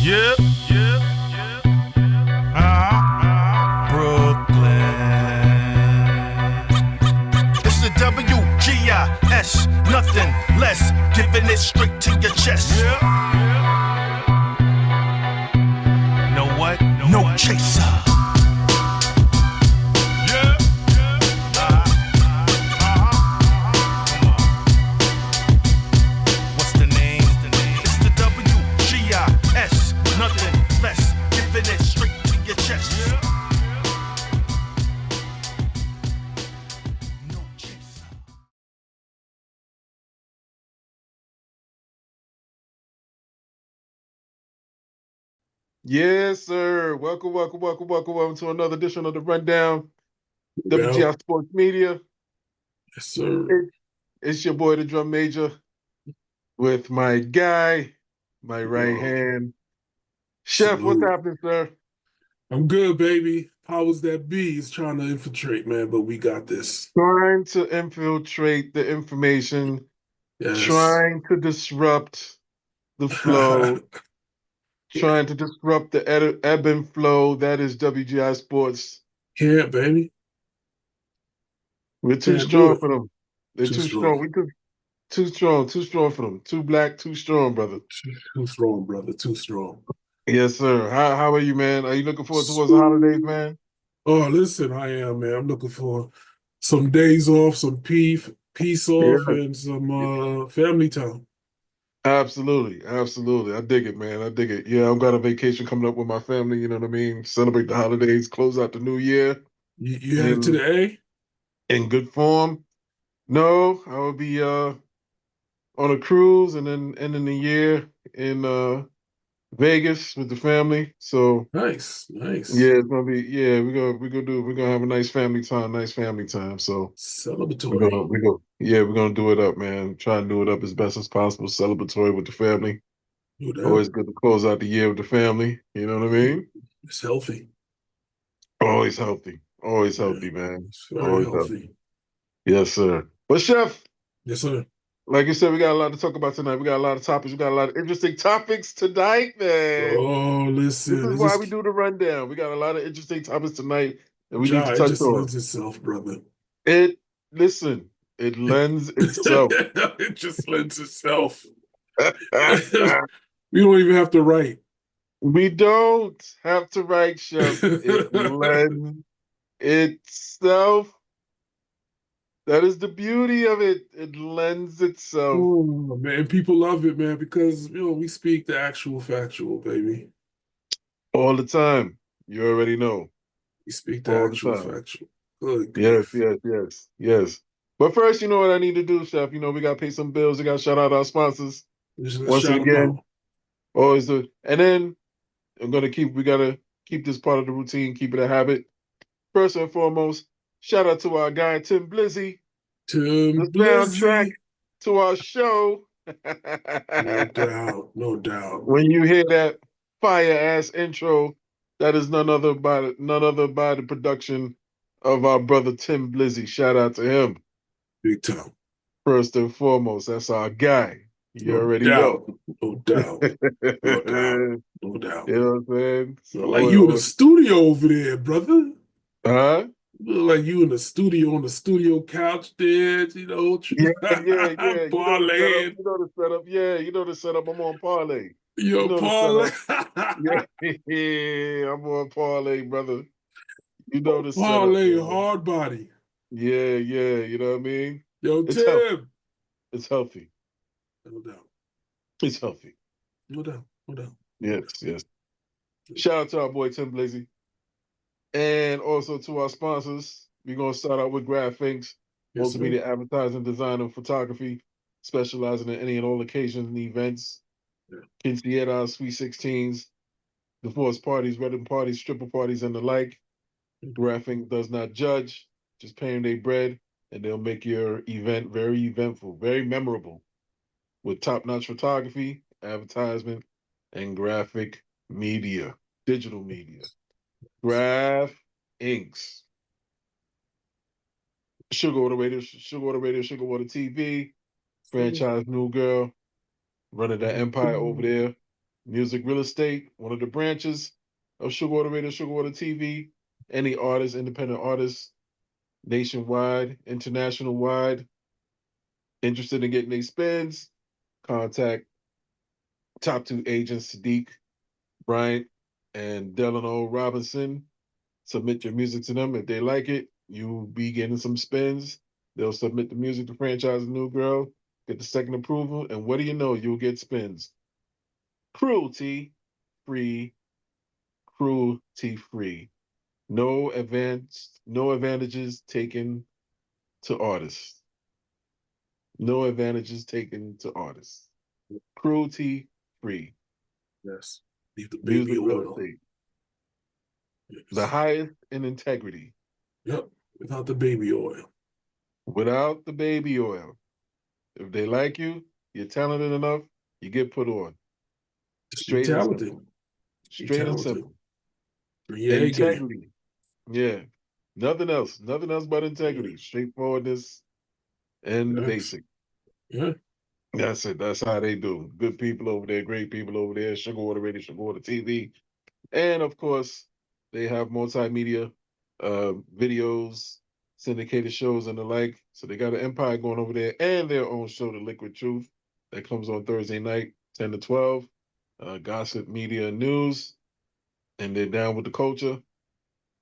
Yeah, yeah, yeah. Brooklyn. It's the WGIS, nothing less, giving it straight to your chest. Yeah, yeah. Know what? No chaser. Yeah, yeah. Come on. What's the name? It's the WGIS, nothing less, giving it straight to your chest. No chaser. Yes, sir. Welcome to another edition of the Rundown, Well, WGI Sports Media. yes, sir. It- It's your boy, the Drum Major, with my guy, my right Yo, hand. Chef, what's salute. happening, sir? I'm good, baby. Powers that be is trying to infiltrate, man, but we got this. Trying to infiltrate the information, Yes. trying to disrupt the flow, trying to disrupt the ebb and flow. That is WGI Sports. Can't, baby. We're too Can't do strong it. for them. They're Too too strong. strong. We too strong for them. Too black, too strong, brother. Too strong, brother. Too strong. Yes, sir. How are you, man? Are you looking forward towards the holidays, So, man? oh, listen, I am, man. I'm looking for some days off, some peace off, Yeah, and some family time. absolutely. I dig it, man. I dig it. Yeah, I've got a vacation coming up with my family. You know what I mean? Celebrate the holidays, close out the new year You headed to in the A? good form. No, I will be on a cruise and then ending the year in Vegas with the family. So Nice, nice. yeah, it's gonna be we're gonna have a nice family time. So Celebratory. we're gonna do it up, man. Try and do it up as best as possible, celebratory with the family. No doubt. Always good to close out the year with the family. You know what I mean? It's healthy. Always healthy. Always Yeah, healthy, man. it's very Always healthy. healthy. Yes, sir. But Chef, Yes, sir. like you said, we got a lot to talk about tonight. We got a lot of topics. We got a lot of interesting topics tonight, man. Oh, This listen, is it's why we just do the rundown. We got a lot of interesting topics tonight that we need to it touch just on. lends itself, brother. It listen, it lends itself. It just lends itself. We don't even have to write. We don't have to write, Chef. It lends itself. That is the beauty of it. It lends itself Oh, man, people love it, man, because we speak the actual factual, baby. all the time. You already know. We speak the All the actual time. factual. Good Yes, grief. yes, yes, yes. But first, you know what I need to do, Chef? You know, we got to pay some bills. We got to shout out our sponsors Let's once shout them again. out. Always do. And then we got to keep this part of the routine, keep it a habit. First and foremost, shout out to our guy, Tim Blizzy, the Tim soundtrack Blizzy. to our show. No doubt. No doubt. When you hear that fire ass intro, that is none other by the production of our brother Tim Blizzy. Shout out to him. Big time. First and foremost, that's our guy. You No already know. doubt. No doubt. No doubt. You No doubt. know what I'm saying? So, Look like you in the studio over there, brother. huh? Look like you in the studio on the studio couch there, Yeah. You know the setup. parlaying. You know the setup. Yeah, you know the setup. I'm on parlay. You Yo, know the parlay. setup. Yeah, I'm on parlay, brother. You know the setup, Parlay man. hard body. Yeah. You know what I mean? Yo, It's healthy. Tim. It's healthy. No doubt. It's healthy. No doubt. No doubt. Yes. Shout out to our boy Tim Blazy. And also to our sponsors. We're gonna start out with Graphics, Yes, sir. multimedia advertising, design, and photography, specializing in any and all occasions and events. Yeah. Quinceañeras, Sweet 16s, divorce parties, wedding parties, stripper parties, and the like. Graphic does not judge, just pay them their bread, and they'll make your event very eventful, very memorable, with top-notch photography, advertisement, and graphic media, digital media. Graph Inks. Sugar Water Radio, Sugar Water TV, franchise new girl, running that empire over there. music real estate, one of the branches of Sugarwater Radio, Sugarwater TV. Any artists, independent artists, nationwide, international wide, interested in getting their spins, contact top two agents, Sadiq Bryant and Delano Robinson. Submit your music to them. If they like it, you'll be getting some spins. They'll submit the music to Franchise New Girl, get the second approval, and what do you know? You'll get spins. Cruelty free, cruelty free. No advantages taken to artists. No advantages taken to artists. Cruelty free. Yes. Leave the baby Music real oil. estate. Yes. The highest in integrity. Yep. Without the baby oil. Without the baby oil. If they like you, you're talented enough, you get put on. Just Straight be and talented. simple. Straight and simple. Yeah, Integrity. Yeah. Nothing else. Nothing else but integrity. Straightforwardness and the basic. Yeah. That's it. That's how they do. Good people over there, great people over there, Sugarwater Radio, Sugarwater TV. And of course, they have multimedia videos, syndicated shows, and the like. So they got an empire going over there and their own show, The Liquid Truth, that comes on Thursday night, 10 to 12. Gossip, media, and news. And they're down with the culture.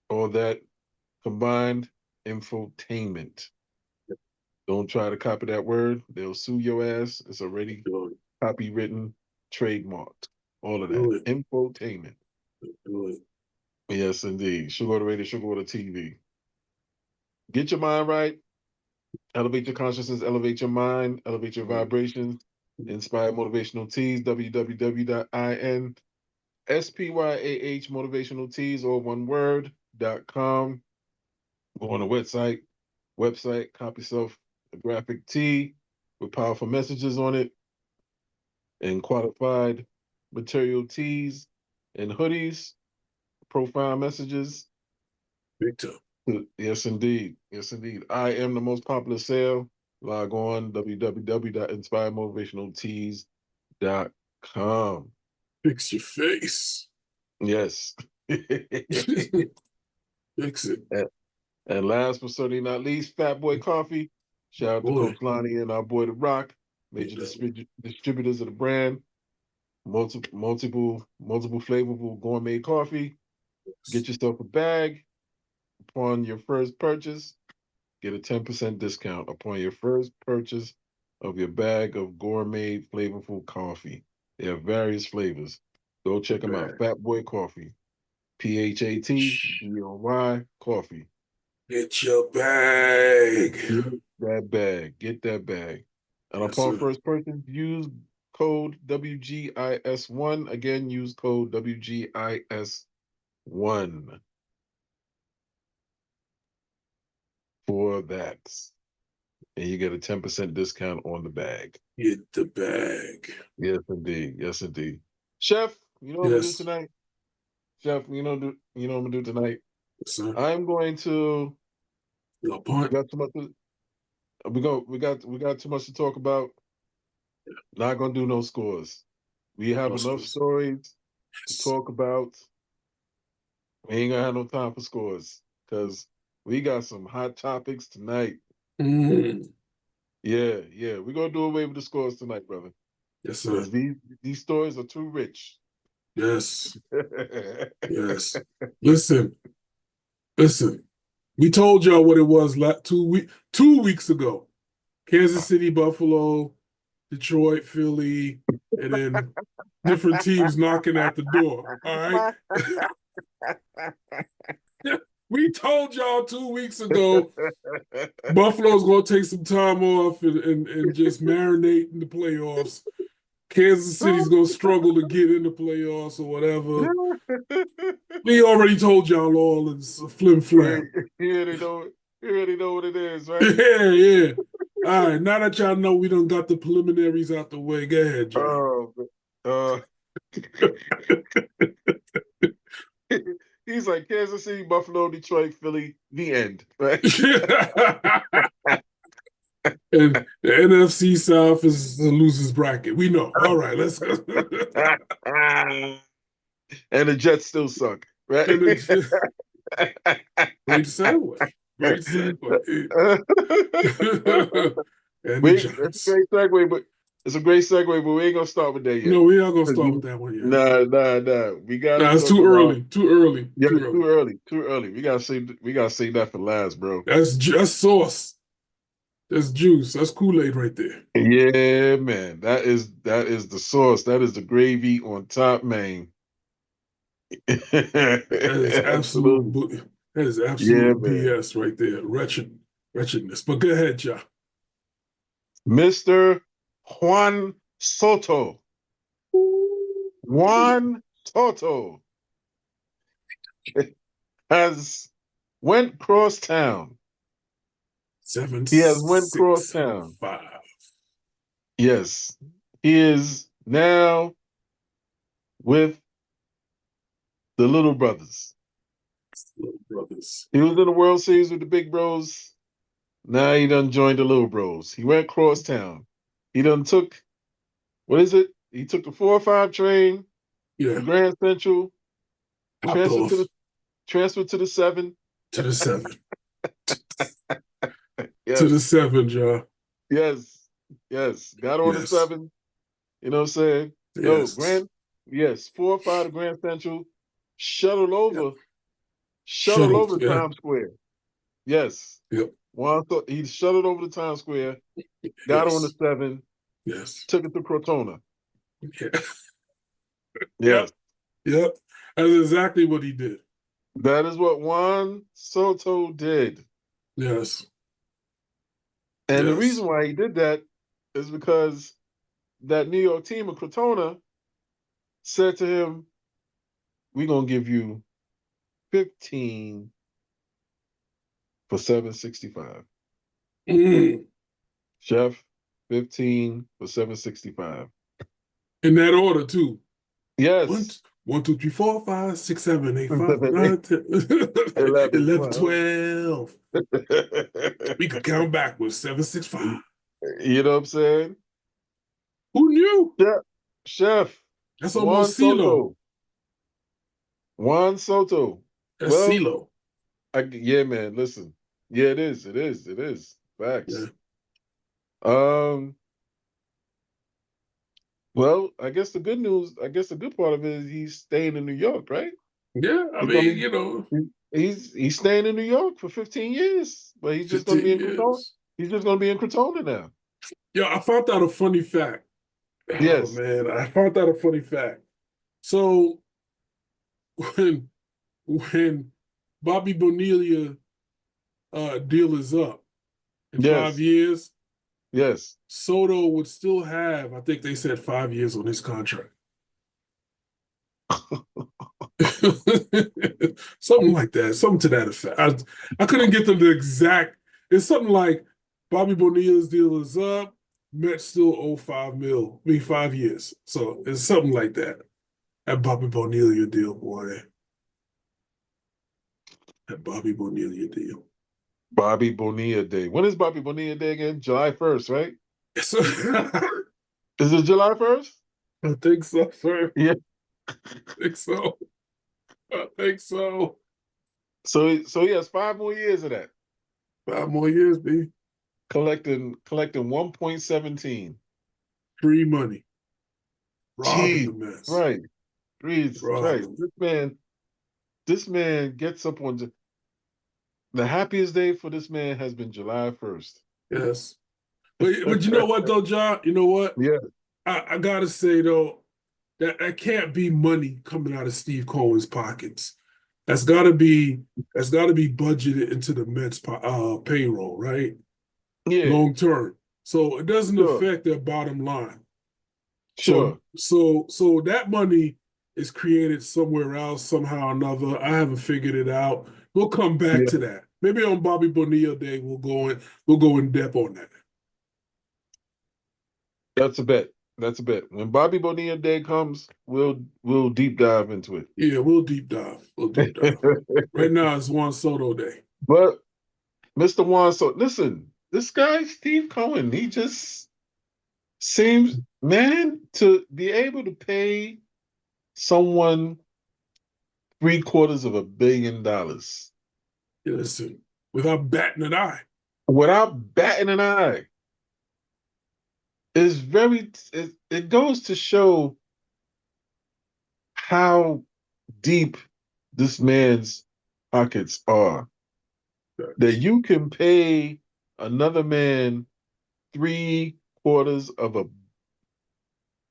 All that combined, infotainment. Don't try to copy that word. They'll sue your ass. It's already copywritten, trademarked. All of that. Infotainment. Yes, indeed. Sugarwater Radio, Sugarwater TV. Get your mind right. Elevate your consciousness. Elevate your mind. Elevate your vibrations. Inspire motivational teas. www.inspyah motivational teas, or one word.com. Go on the website, copy yourself a graphic tee with powerful messages on it, and qualified material tees and hoodies, profile messages. Victor. Yes, indeed. Yes, indeed. I am the most popular sale. Log on www.inspiremotivationaltees.com. Fix your face. Yes. Fix it. And last but certainly not least, Fat Boy Coffee. Shout out to Coach Lonnie and our boy The Rock, major distributors of the brand. Multiple flavorful gourmet coffee. Get yourself a bag. Upon your first purchase, get a 10% discount upon your first purchase of your bag of gourmet flavorful coffee. They have various flavors. Go check them out. Fat Boy Coffee. PHATBOY Coffee. Get your bag. Get that bag. Get that bag. And upon first purchase, use code WGIS1. Again, use code WGIS1 for that. And you get a 10% discount on the bag. Get the bag. Yes, indeed. Yes, indeed. Chef, you know what I'm gonna do tonight? Chef, you know what I'm gonna do tonight? Yes, sir. I'm going to we got too much to talk about. Not gonna do no scores. We have enough stories to talk about. We ain't gonna have no time for scores because we got some hot topics tonight. Yeah. We're gonna do away with the scores tonight, brother. Yes, sir. These stories are too rich. Yes. Yes. Listen. We told y'all what it was 2 weeks ago. Kansas City, Buffalo, Detroit, Philly, and then different teams knocking at the door. All right. We told y'all 2 weeks ago Buffalo's going to take some time off and just marinate in the playoffs. Kansas City's going to struggle to get in the playoffs or whatever. We already told y'all all it's a flim flam. You already know what it is, right? Yeah. All right, now that y'all know we done got the preliminaries out the way, go ahead, John. He's like Kansas City, Buffalo, Detroit, Philly, the end, right? And the NFC South is the losers bracket. We know. All right, let's go. And the Jets still suck, right? And it's just great segue. Great segue. And the That's a Giants. great segue, but it's a great segue, but we ain't gonna start with that yet. No, we're not gonna start with that one yet. Nah. We gotta Nah, it's talk too about early. Too early. yeah, Too early. too early. We gotta say that for last, bro. That's sauce. That's juice. That's Kool-Aid right there. Yeah, man. That is the sauce. That is the gravy on top, man. That is Absolutely. that is Yeah, absolute man. BS right there. Wretchedness. But go ahead, Ja. Mr. Juan Soto. Juan Soto has went cross town. He has went cross town. 7-6-5. Yes. He is now with the Little Brothers. Little brothers. He was in the World Series with the Big Bros. Now he done joined the Little Bros. He went cross town. He done took, what is it? He took the 405 train Yeah. to Grand Central, Popped off transferred to the 7. to the 7. Yes. To the 7, Ja. Yes. Got on the Yes. 7. You know what I'm saying? Yes. 405 to Grand Central, shuttled over Shuttled, yeah. Times Square. Yes. Yep. He shuttled over to Times Square, got on the 7, Yes. took it to Crotona. Yeah. Yes. Yep. That's exactly what he did. That is what Juan Soto did. Yes. And the Yes. reason why he did that is because that New York team of Crotona said to him, we're going to give you 15 for 765. Chef, 15 for 765. In that order, too. Yes. 1, 2, 3, 4, 5, 6, 7, 8, 5, 7, 9, 10, 11, 11, 12. 12. We could count backwards. 7, 6, 5. You know what I'm saying? Who knew? Chef. That's Juan almost CeeLo. Soto. Juan Soto. That's CeeLo. Yeah, man. Listen. Yeah, it is. Facts. Yeah. Well, I guess the good part of it is he's staying in New York, right? Yeah, I mean, you know. He's staying in New York for 15 years, but he's just going to be in Crotona. He's just going to be in Crotona now. Yeah, I found out a funny fact. Yes. Oh, man, I found out a funny fact. So when Bobby Bonilla deal is up in 5 years, yes, Soto would still have, I think they said 5 years on his contract. Something like that, something to that effect. I couldn't get the exact. It's something like Bobby Bonilla's deal is up, Mets still owe 5 mil, 5 years. So it's something like that. That Bobby Bonilla deal, boy. That Bobby Bonilla deal. Bobby Bonilla Day. When is Bobby Bonilla Day again? July 1st, right? So, is it July 1st? I think so, sir. Yeah. I think so. So he has 5 more years of that. 5 more years, B. Collecting 1.17. Free money. Robbing the Mets. Right. Right. This man gets up on the happiest day for this man has been July 1st. Yes. But you know what though, John? You know what? Yeah. I gotta say though, that can't be money coming out of Steve Cohen's pockets. That's gotta be budgeted into the Mets payroll, right? Yeah. Long term. So it doesn't affect their bottom line. Sure. So that money is created somewhere else, somehow or another. I haven't figured it out. We'll come back to that. Maybe on Bobby Bonilla Day we'll go in depth on that. That's a bet. When Bobby Bonilla Day comes, we'll deep dive into it. Yeah, we'll deep dive. Right now it's Juan Soto Day. But Mr. Juan Soto, listen, this guy, Steve Cohen, he just seems, man, to be able to pay someone $750 million Listen, without batting an eye. without batting an eye is it goes to show how deep this man's pockets are. That you can pay another man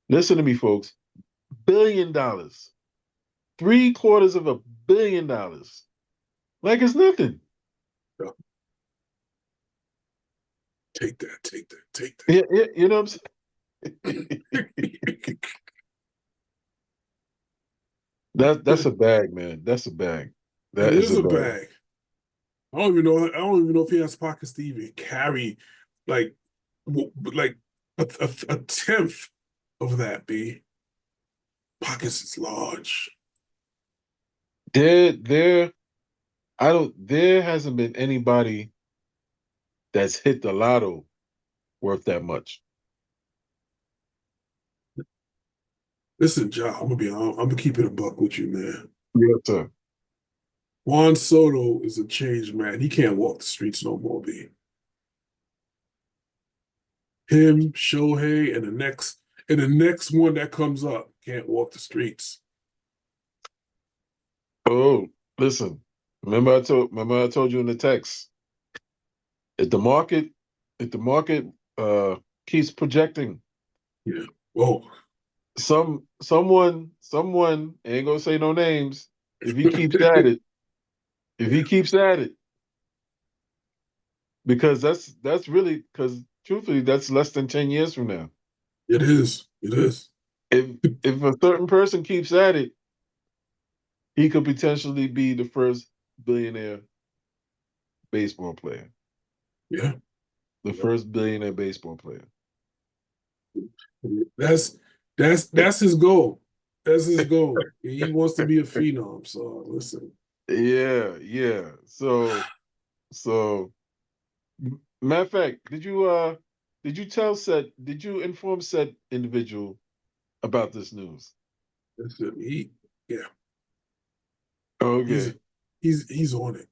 listen to me, folks, $1 billion. $750 million. Like it's nothing. Take that. Yeah, you know what I'm saying? That's a bag, man. That's a bag. It That is is a a bag. bag. I don't even know. I don't even know if he has pockets to even carry like a tenth of that. B pockets is large. There there hasn't been anybody that's hit the lotto worth that much. Listen, Ja, I'm gonna keep it a buck with you, man. Yes, sir. Juan Soto is a changed man. He can't walk the streets no more, B. Him, Shohei, and the next one that comes up can't walk the streets. Oh, listen. Remember I told you in the text. If the market if the market keeps projecting, Yeah. Oh. someone ain't gonna say no names. If he keeps at it, because that's really because truthfully that's less than 10 years from now. It is. If a certain person keeps at it, he could potentially be the first billionaire baseball player. Yeah. The first billionaire baseball player. That's his goal. That's his goal. He wants to be a phenom. So listen. Yeah. So matter of fact, did you inform said individual about this news? Listen, yeah. Okay. He's on it.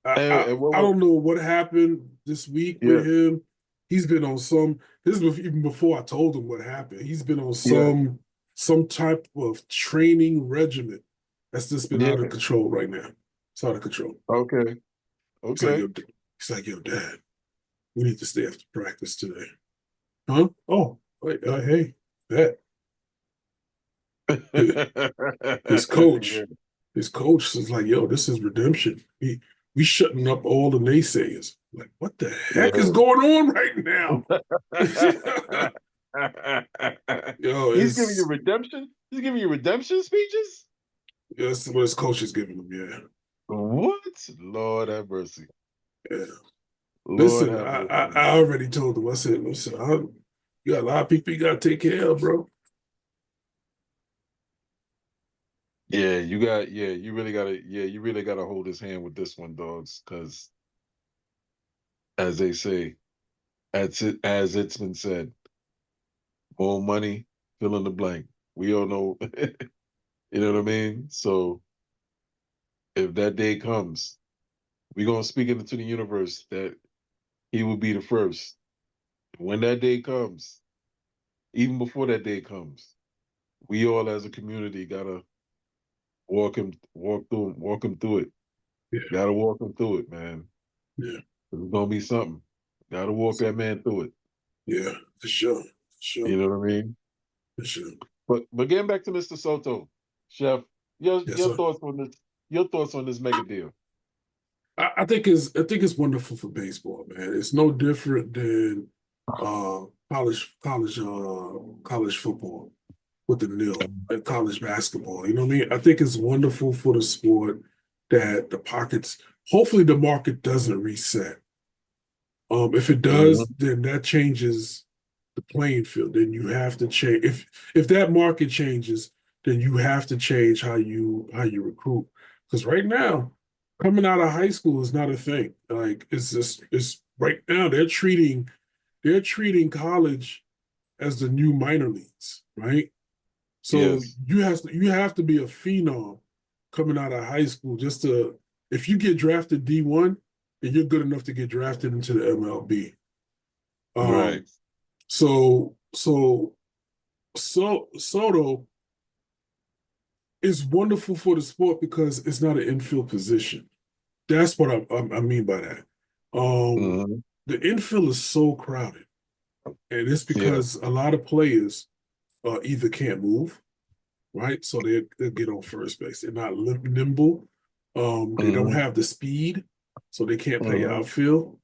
And what I was, don't know what happened this week yeah, with him. He's been on this is even before I told him what happened. He's been on yeah, some type of training regimen that's just been yeah. out of control right now. It's out of control. Okay. It's like, Okay. yo, Dad, we need to stay after practice today. Huh? Oh, wait, hey, that. His Yeah. coach, his coach is like, yo, this is redemption. We shutting up all the naysayers. Like, what the heck is Yeah. going on right now? Yo, He's giving you redemption. He's giving you redemption speeches. that's what his coach is giving him. Yeah, What? Lord have mercy. yeah. Lord Listen, have I mercy. already told him. I said, listen, you got a lot of people you got to take care of, bro. Yeah, you really gotta hold his hand with this one, dogs, because as they say, as it's been said, more money, fill in the blank. We all know, you know what I mean? So if that day comes, we're gonna speak it into the universe that he will be the first. When that day comes, even before that day comes, we all as a community gotta walk him through it. Yeah, Gotta walk him through it, man. yeah, It's gonna be something. Gotta walk that man through it. yeah, for sure, You know what I mean? for sure. But getting back to Mr. Soto, Chef, Yes, your sir. thoughts on this mega deal. I think it's wonderful for baseball, man. It's no different than college football with the nil and college basketball. You know what I mean? I think it's wonderful for the sport that the pockets. Hopefully, the market doesn't reset. If it does, Mhm. then that changes the playing field. Then you have to change. If that market changes, then you have to change how you recruit. Because right now, coming out of high school is not a thing. Like it's right now they're treating college as the new minor leagues, right? So Yes. you have to be a phenom coming out of high school just to, if you get drafted D1, then you're good enough to get drafted into the MLB. Right. So Soto is wonderful for the sport because it's not an infield position. That's what I mean by that. Hmm. The infield is so crowded, and it's Yeah. because a lot of players either can't move, right? So they get on first base. They're not nimble. They don't Hmm. have the speed, so they can't play Hmm. outfield.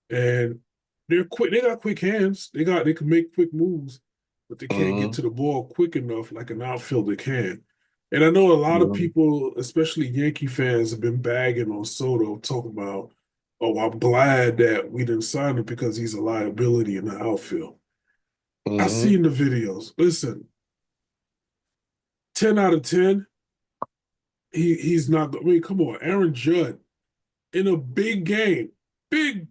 And they're quick. They got quick hands. They can make quick moves, but they can't get Hmm. to the ball quick enough like an outfielder can. And I know a lot of Hmm. people, especially Yankee fans, have been bagging on Soto, talking about, "Oh, I'm glad that we didn't sign him because he's a liability in the outfield." I Hmm. seen the videos. Listen, 10 out of 10, he's not. I mean, come on, Aaron Judd in a big game, big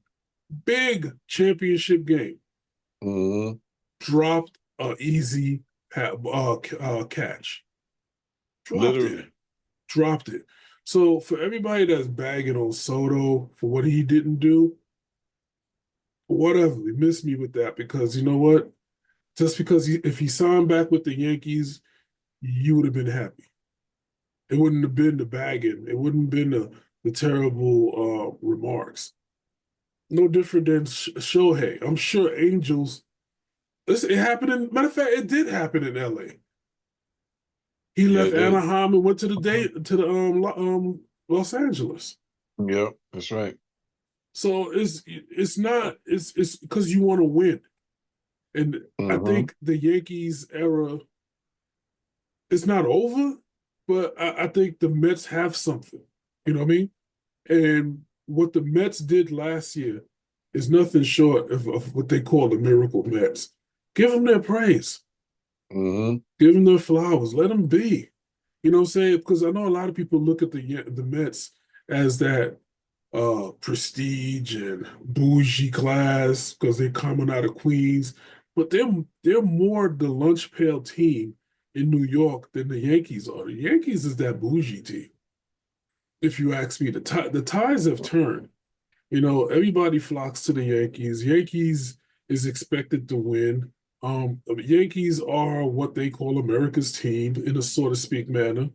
big championship game, Hmm. dropped a easy catch. Dropped it. Literally. Dropped it. So for everybody that's bagging on Soto for what he didn't do, whatever, he missed me with that because you know what? Just because if he signed back with the Yankees, you would have been happy. It wouldn't have been the bagging. It wouldn't have been the terrible remarks. No different than Shohei. I'm sure Angels. Listen, it happened in, matter of fact, it did happen in LA. He Yeah, left it did. Anaheim and went to the Los Angeles. Yep, that's right. So it's not it's because you want to win. And I Hmm. think the Yankees era is not over, but I think the Mets have something. You know what I mean? And what the Mets did last year is nothing short of what they call the miracle Mets. Give them their praise. Hmm. Give them their flowers. Let them be. You know what I'm saying? Because I know a lot of people look at the Mets as that prestige and bougie class because they're coming out of Queens, but they're more the lunch pail team in New York than the Yankees are. The Yankees is that bougie team. If you ask me, the tides have turned. You know, everybody flocks to the Yankees. Yankees is expected to win. The Yankees are what they call America's team in a so to speak manner,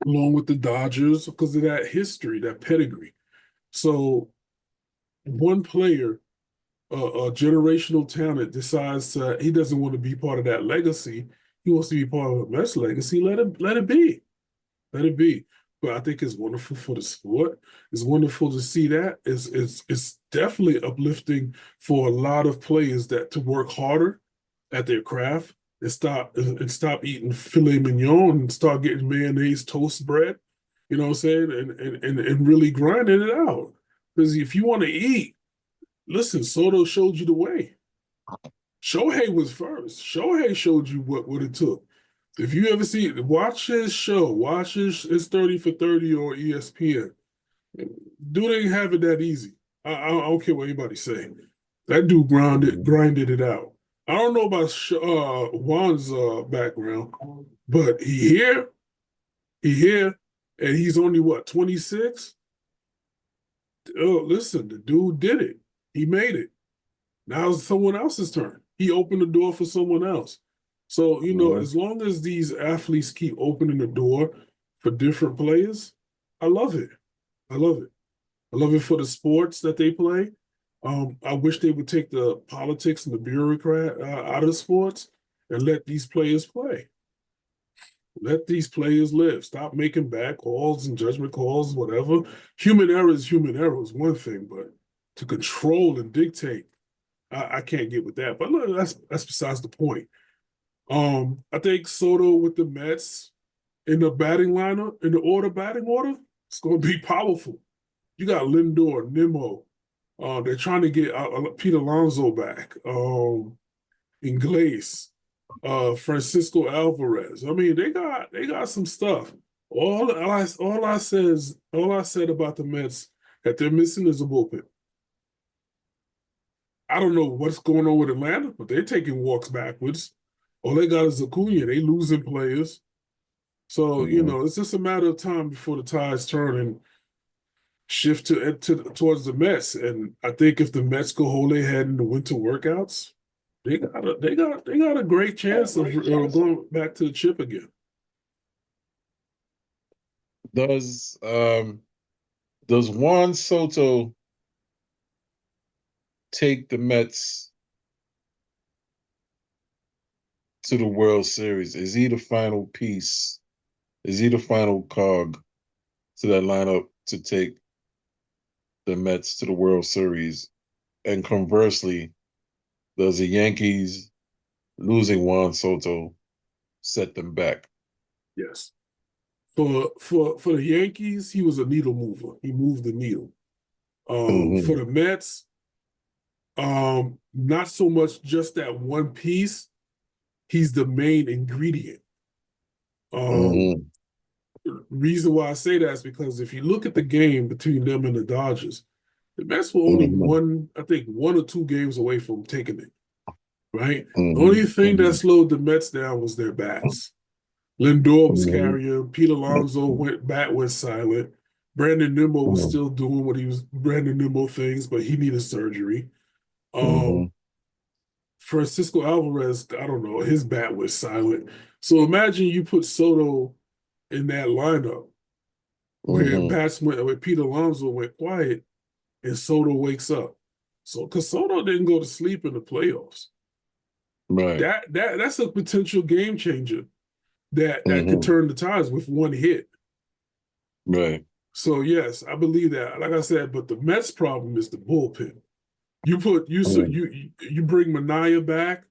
along with the Dodgers because of that history, that pedigree. So one player, a generational talent, decides he doesn't want to be part of that legacy. He wants to be part of the Mets legacy. Let it be. Let it be. But I think it's wonderful for the sport. It's wonderful to see that. It's definitely uplifting for a lot of players that to work harder at their craft and stop eating filet mignon and start getting mayonnaise toast bread. You know what I'm saying? And really grinding it out. Because if you want to eat, listen, Soto showed you the way. Shohei was first. Shohei showed you what it took. If you ever see, watch his show, watch his 30 for 30 or ESPN. Dude ain't have it that easy. I don't care what anybody's saying. That dude Hmm. grinded it out. I don't know about Juan's background, but he here, and he's only what, 26? Oh, listen, the dude did it. He made it. Now it's someone else's turn. He opened the door for someone else. So, you know, Hmm. as long as these athletes keep opening the door for different players, I love it. I love it. I love it for the sports that they play. I wish they would take the politics and the bureaucrat out of sports and let these players play. Let these players live. Stop making bad calls and judgment calls, whatever. Human error is one thing, but to control and dictate, I can't get with that. But look, that's besides the point. I think Soto with the Mets in the batting lineup, in the batting order, it's going to be powerful. You got Lindor, Nimmo. They're trying to get Pete Alonso back. Inglés, Francisco Alvarez. I mean, they got some stuff. All I said about the Mets that they're missing is a bullpen. I don't know what's going on with Atlanta, but they're taking walks backwards. All they got is Acuna. They losing players. So, it's just a matter of time before the tides turn and shift towards the Mets. And I think if the Mets go hold their head in the winter workouts, they got a great chance of going back to the chip again. Does Juan Soto take the Mets to the World Series? Is he the final piece? Is he the final cog to that lineup to take the Mets to the World Series? And conversely, does the Yankees losing Juan Soto set them back? Yes. For the Yankees, he was a needle mover. He moved the needle. For the Mets, not so much just that one piece. He's the main ingredient. Reason why I say that is because if you look at the game between them and the Dodgers, the Mets were only one or two games away from taking it. Right? The only thing that slowed the Mets down was their bats. Lindor was carrying. Pete Alonso went silent. Brandon Nimmo was still doing what he was Brandon Nimmo things, but he needed surgery. Francisco Alvarez, I don't know, his bat was silent. So imagine you put Soto in that lineup where Pete Alonso went quiet and Soto wakes up. So because Soto didn't go to sleep in the playoffs. Right. That's a potential game changer that could turn the tides with one hit. Right. So yes, I believe that. Like I said, but the Mets' problem is the bullpen. You bring Mania back.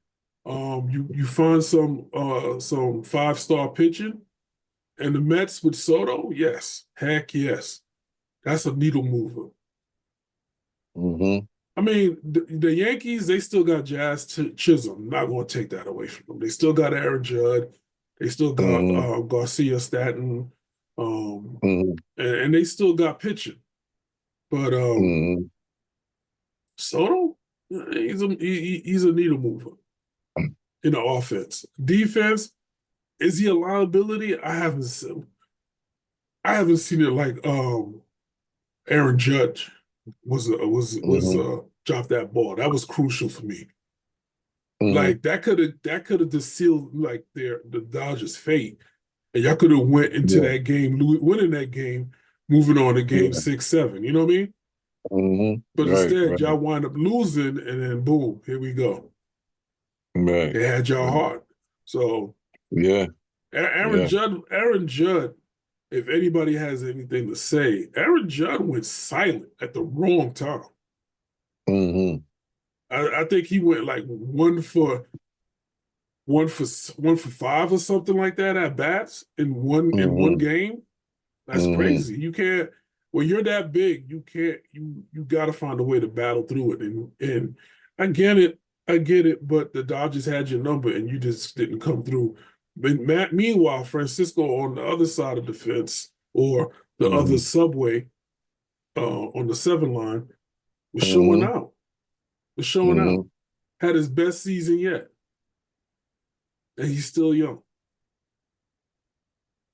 You find some 5-star pitching, and the Mets with Soto, yes, heck yes, that's a needle mover. I mean, the Yankees, they still got Jazz Chisholm. Not going to take that away from them. They still got Aaron Judd. They still got Garcia Stanton, and they still got pitching. But Soto, he's a needle mover in the offense. Defense, is he a liability? I haven't seen it like Aaron Judge was dropped that ball. That was crucial for me. Like that could have just sealed like the Dodgers' fate, and y'all could have went into that game, winning that game, moving on to game 6, 7. You know what I mean? But instead, y'all wind up losing, and then boom, here we go. Right. They had y'all hard. So Aaron Judd, if anybody has anything to say, Aaron Judd went silent at the wrong time. I think he went like one for 5 or something like that at bats in one game. That's crazy. You can't when you're that big, you got to find a way to battle through it. And I get it, but the Dodgers had your number and you just didn't come through. But meanwhile, Francisco on the other side of the fence or the other subway on the 7 line was showing out. Had his best season yet. And he's still young.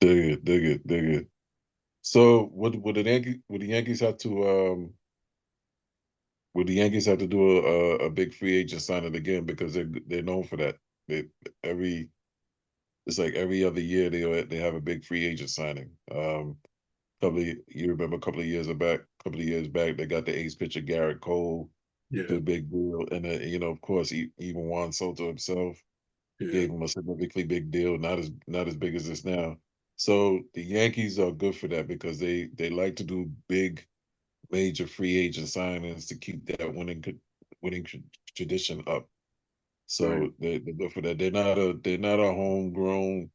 Dig it. So would the Yankees have to do a big free agent signing again, because they're known for that. It's like every other year they have a big free agent signing. You remember a couple of years back they got the ace pitcher Garrett Cole, the big deal, and of course even Juan Soto himself gave him a significantly big deal, not as big as this now. So the Yankees are good for that because they like to do big major free agent signings to keep that winning tradition up. So they're good for that. They're not a homegrown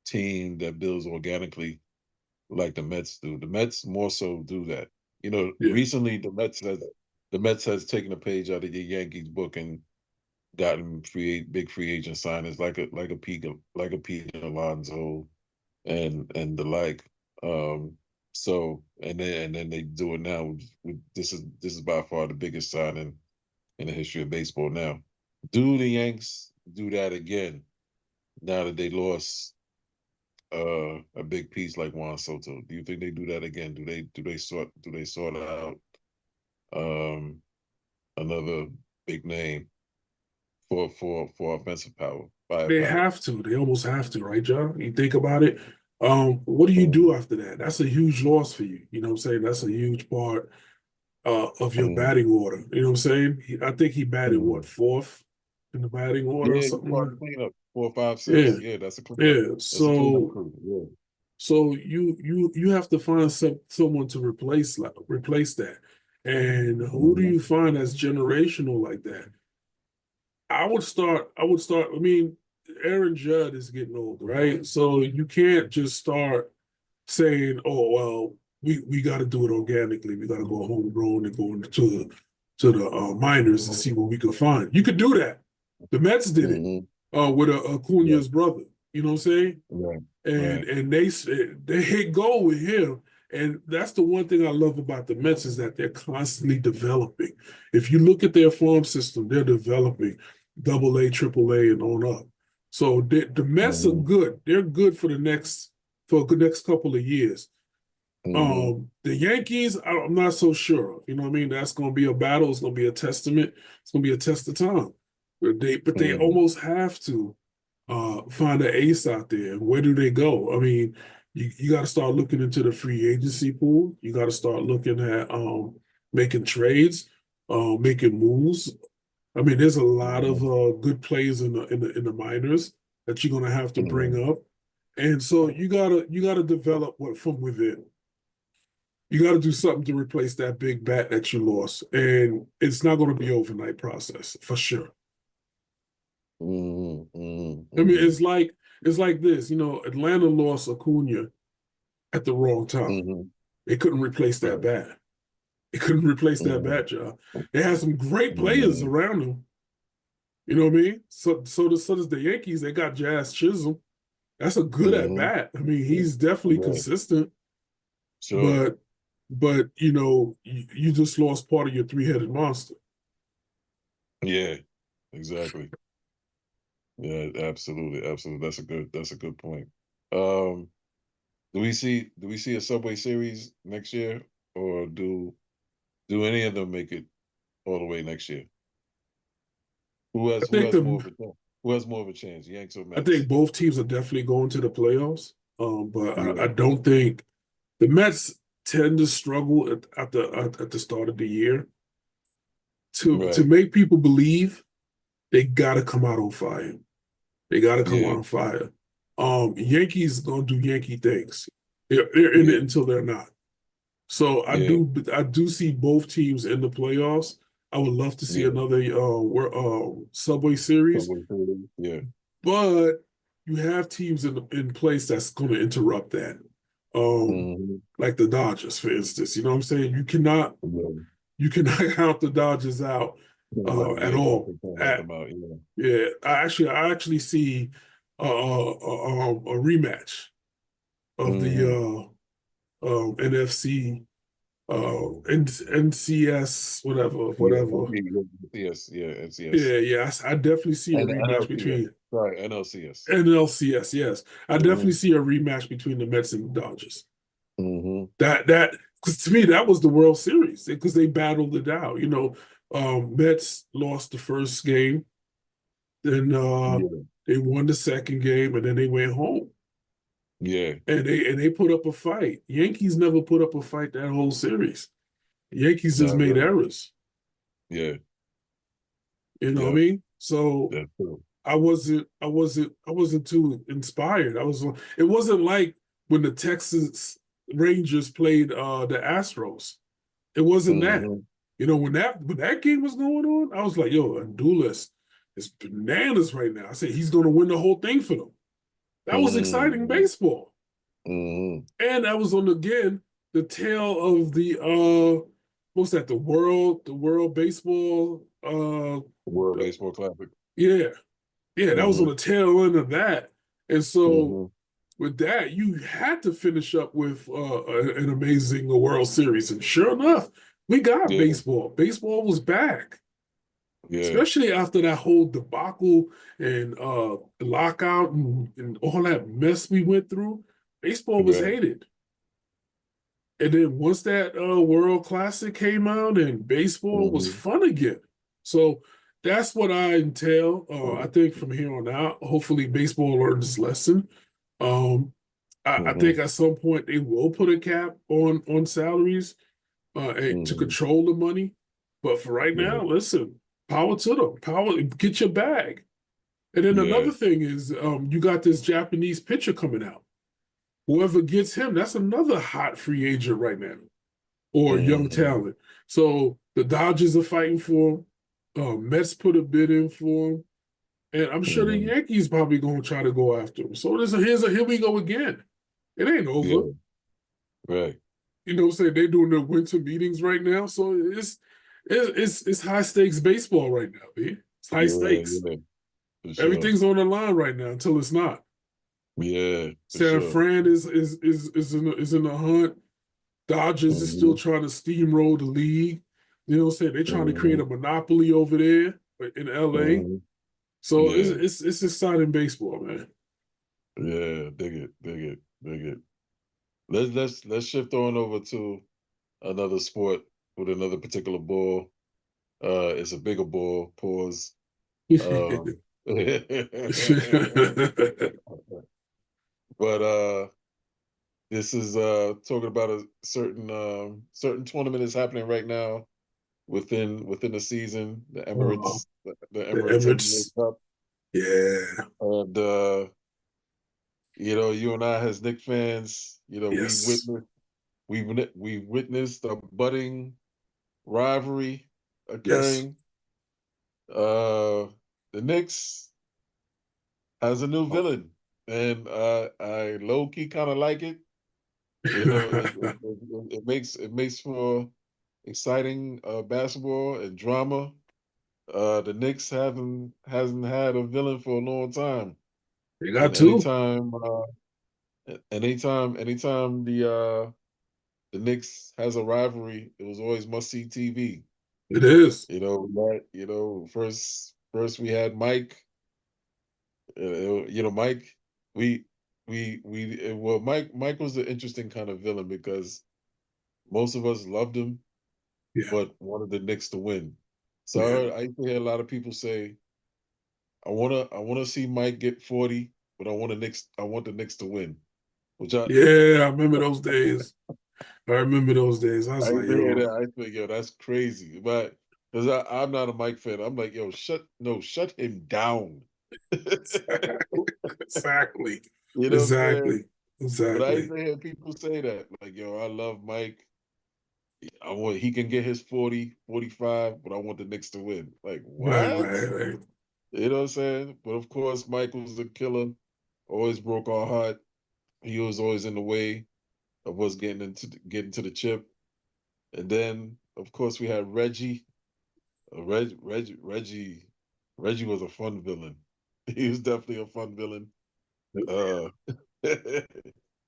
team that builds organically like the Mets do. The Mets more so do that. Recently the Mets has taken a page out of the Yankees book and gotten big free agent signings like a Pete Alonso and the like. So and then they do it now. This is by far the biggest signing in the history of baseball now. Do the Yanks do that again? now that they lost a big piece like Juan Soto? Do you think they do that again? Do they sort out another big name for offensive power, They firepower? have to. They almost have to, right, John? You think about it. What do you do Mhm. after that? That's a huge loss for you. You know what I'm saying? That's a huge part of your Mhm. batting order. You know what I'm saying? I think he batted what, Mhm. fourth in the batting order or Yeah, you something part like of that. the cleanup. 4, 5, Yeah, 6. Yeah, that's a cleanup. yeah. That's a cleanup So crew. Yeah. so you have to find someone to replace that. And who do Mhm. you find that's generational like that? I would start. I mean, Aaron Judd is getting old, right? So you can't just start saying, "Oh well, we got to do it organically. We got to go homegrown and go into the minors and see what we can find." You could do that. The Mets did it Mhm. with Yeah. Acuna's brother. You know what I'm saying? Right. and Right. and they hit goal with him. And that's the one thing I love about the Mets is that they're constantly developing. If you look at their farm system, they're developing double A, triple A, and on up. So the Mets are Mhm. good. They're good for the next couple of years. Mhm. The Yankees, I'm not so sure of. You know what I mean? That's going to be a battle. It's going to be a testament. It's going to be a test of time. But they Mhm. almost have to find an ace out there. And where do they go? I mean, you got to start looking into the free agency pool. You got to start looking at making trades, making moves. I mean, there's a lot of Mhm. good players in the minors that you're gonna have to Mhm. bring up, and so you gotta develop what from within. You got to do something to replace that big bat that you lost, and it's not going to be overnight process for sure. Mhm. Mhm. I mean, Mhm. it's like this. Atlanta lost Acuna at the wrong time. Mhm. They couldn't replace that Right. bat. They couldn't replace that Mhm. bat, Joe. They had some great players Mhm. around them. You know what I mean? So does the Yankees. They got Jazz Chisholm. That's a good at Mhm. bat. I mean, he's definitely Right. consistent, Sure. but you just lost part of your three-headed monster. Yeah. Exactly. Yeah. Absolutely. Absolutely. That's a good point. Um, do we see a Subway Series next year, or do any of them make it all the way next year? Who I has who think has more the of a chance? Who has more of a chance, Yanks or I think Mets? both teams are definitely going to the playoffs. But I Yeah. don't think the Mets tend to struggle at the start of the year to Right. make people believe they got to come out on fire. They got to come out Yeah. on fire. Yankees gonna do Yankee things. They're in it Yeah. until they're not. So Yeah. I do see both teams in the playoffs. I would love to see Yeah. another Subway Series, Subway Series. Yeah. but you have teams in place that's going to interrupt that. Um, Hmm. like the Dodgers, for instance. You know what I'm saying? Yeah. You cannot count the Dodgers out Right. at Yeah. all. Definitely can't help At them out. Yeah. Yeah, I actually see a rematch of the Hmm. NFC NCS Yeah. whatever. Yes. Yeah. NCS Yeah, yeah, I definitely see a and rematch NLCS. between Sorry, NLCS. NLCS. Yes, I definitely Hmm. see a rematch between the Mets and the Dodgers. Hmm. That because to me that was the World Series because they battled it out. Mets lost the first game, then Yeah. they won the second game, and then they went home. Yeah. And they put up a fight. Yankees never put up a fight that whole series. Yankees just Not made really. errors. Yeah. You know what I Yep. mean? So That's true. I wasn't too inspired. It wasn't like when the Texas Rangers played the Astros. It wasn't that. Hmm. When that game was going on, I was like, yo, a duelist is bananas right now. I said he's gonna win the whole thing for them. That was exciting Hmm. baseball. Hmm. And that was on again the tail of the what's that, the world baseball World Baseball Classic. yeah. Yeah, that was on Hmm. the tail end of that. And so Hmm. with that, you had to finish up with an amazing World Series. And sure enough, we got Yeah. baseball. Baseball was back. Yeah. especially after that whole debacle and lockout and all that mess we went through. Baseball was Right. hated. And then once that World Classic came out and baseball was Mm-hmm. fun again. So that's what I entail. I think from here on out, hopefully baseball learns this lesson. Um, I Mm-hmm. think at some point they will put a cap on salaries to Mm-hmm. control the money. But for right Yeah. now, listen, power to them. Power, get your bag. And then Yeah. another thing is you got this Japanese pitcher coming out. Whoever gets him, that's another hot free agent right now or young Mm-hmm. talent. So the Dodgers are fighting for him. Mets put a bid in for him. And I'm sure the Mm-hmm. Yankees probably going to try to go after him. So here we go again. It ain't over. Yeah. Right. You know what I'm saying? They're doing their winter meetings right now. So it's high stakes baseball right now, man. It's high Yeah. stakes. Yeah. For sure. Everything's on the line right now until it's not. Yeah. For San sure. Fran is in the hunt. Dodgers is still Mm-hmm. trying to steamroll the league. You know what I'm saying? They're trying to create Mm-hmm. a monopoly over there in LA. Mm-hmm. So Yeah. it's exciting baseball, man. Yeah. Dig it. Dig it. Dig it. Let's shift on over to another sport with another particular ball. It's a bigger ball. Pause. But this is talking about a certain tournament is happening right now within the season. The Oh, Emirates, the the Emirates Heavyweight Emirates. Cup, Yeah. and you and I as Knicks fans, Yes. we witnessed a budding rivalry Yes. occurring. The Knicks has a new Oh. villain, and I low key kind of like it. It makes for exciting basketball and drama. The Knicks hasn't had a villain for a long time, They and got two. anytime the Knicks has a rivalry, it was always must see TV. It is. First we had Mike. Mike. Well, Mike was an interesting kind of villain because most of us loved him, Yeah. but wanted the Knicks to win. Yeah. So I used to hear a lot of people say, I wanna see Mike get 40, but I want the Knicks to win. Which Yeah. I remember those days. I remember those days. I I was like, used to hear yo. that. I think, yo, that's crazy. But because I'm not a Mike fan, I'm like, yo, shut him down. Exactly. You know what I'm saying? Exactly. But I used Exactly. to hear people say that, like, yo, I love Mike. He can get his 40, 45, but I want the Knicks to win. Like, Right, what? right, right. You know what I'm saying? But of course, Mike was a killer, always broke our heart. He was always in the way of us getting to the chip. And then, of course, we had Reggie. Reggie was a fun villain. He was definitely a fun villain. Uh,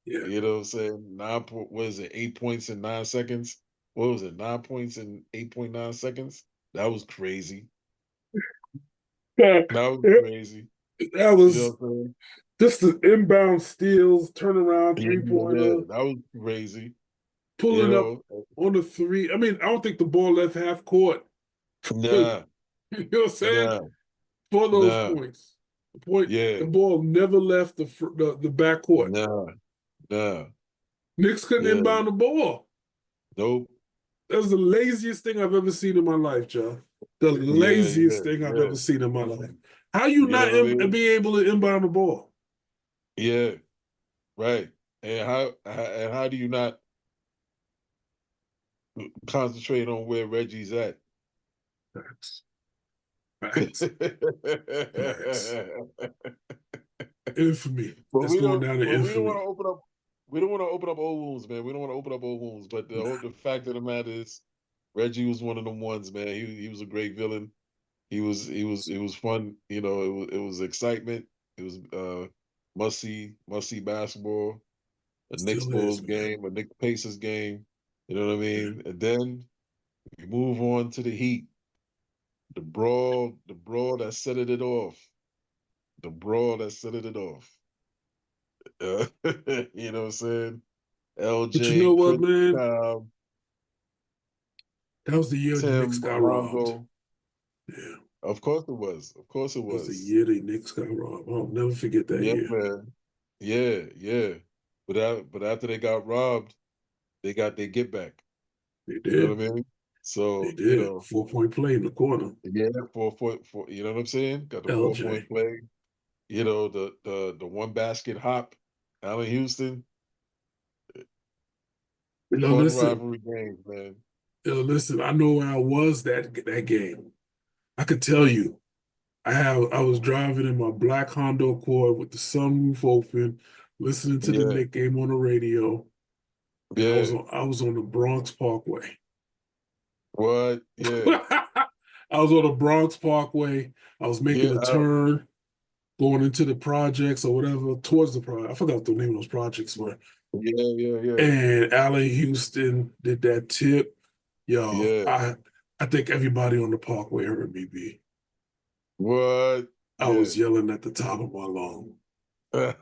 Yeah. you know what I'm saying? What is it? 8 points in 9 seconds. What was it? 9 points in 8.9 seconds. That was crazy. Yeah. That was Yeah. crazy. That You know was what I'm saying? just the inbound steals, turnaround Yeah, three yeah, pointer, that was crazy. You pulling up know, on the three. I mean, I don't think the ball left half court. You nah, know what I'm saying? nah, For those nah, points. The yeah, ball never left the back court. nah, nah, Knicks couldn't yeah, inbound the ball. nope, That's the laziest thing I've ever seen in my life, John. The yeah, laziest yeah, thing I've yeah. ever seen in my life. How you You not know what I mean? be able to inbound the ball? Yeah, right. And how do you not concentrate on where Reggie's at? Facts. Facts. Facts. Infamy. But It's we going don't. down to But we don't want to infamy. open up. We don't want to open up old wounds, man. We don't want to open up old wounds. But Nah. the fact of the matter is, Reggie was one of them ones, man. He was a great villain. It was fun. It was excitement. It was must see basketball. A Knicks Still Bulls is, man. game, a Knicks Pacers game. You know what I Yeah. mean? And then we move on to the Heat. the brawl that set it off. The brawl that set it off. You know what I'm saying? But you know LJ, what, Chris, man? Kyle, That was the year the Knicks Tim, got robbed. Lonzo. Yeah, Of course it was. Of course it that was the was. year the Knicks got robbed. I'll never forget that Yeah, year. man. Yeah, yeah. But after they got robbed, they got their get back. They You know did. what I mean? They So, did. 4-point play in the corner. yeah, 4 4 4, you know what I'm saying? Got the 4 point LJ. play. You know, the one basket hop, Allen Houston. You know, Fun listen. rivalry games, man. Listen. I know where I was that game. I could tell you. I was driving in my black Honda Accord with the sunroof open, listening to the Yeah, Knicks game on the radio, and yeah. I was on the Bronx Parkway. What? Yeah. I was on the Bronx Parkway. I was making Yeah, a turn, going into the projects or whatever, towards the project. I forgot what the name of those projects were. yeah, yeah, yeah. And Allen Houston did that tip. Yo, Yeah. I think everybody on the Parkway heard me be. What? I was Yeah. yelling at the top of my lungs. I'm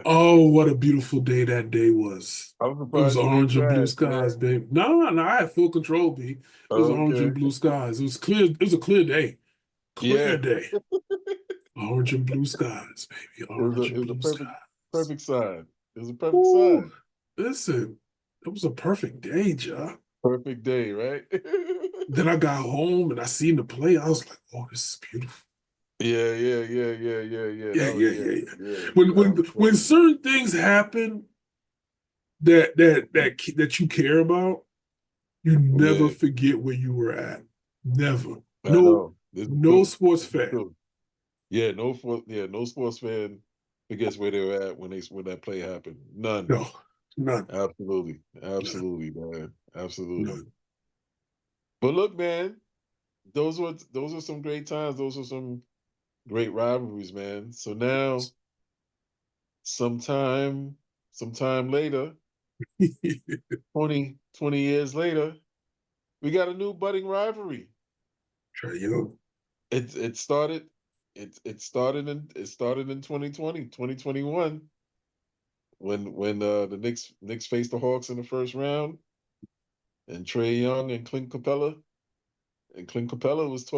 Oh, what a beautiful day that day was. It was surprised you ain't orange and blue crashed, skies, man. baby. No, no, I had full control, B. It was orange Okay. and blue skies. It was clear. It was a clear day. Clear Yeah. day. Orange and blue skies, baby. Orange It and was a blue perfect skies. perfect sign. It was a perfect Ooh, sign. listen, it was a perfect day, John. Perfect day, right? Then I got home and I seen the play. I was like, oh, this is beautiful. Yeah, yeah, yeah, yeah, yeah, yeah. Yeah, That was yeah, yeah, yeah, yeah. yeah. That When was when fun. certain things happen that you care about, you never Yeah, forget where you were at. Never. I No, know. This is no true. sports This is fan. true. No sports fan forgets where they were at when that play happened. None. No, none, Absolutely. none, Absolutely, man. Absolutely. none. But look, man, those are some great times. Those are some great rivalries, man. So now, sometime, sometime later, 20 years later, we got a new budding rivalry. Trae Young. It started it started in 2020, 2021 when the Knicks faced the Hawks in the first round, and Trae Young and Clint Capella was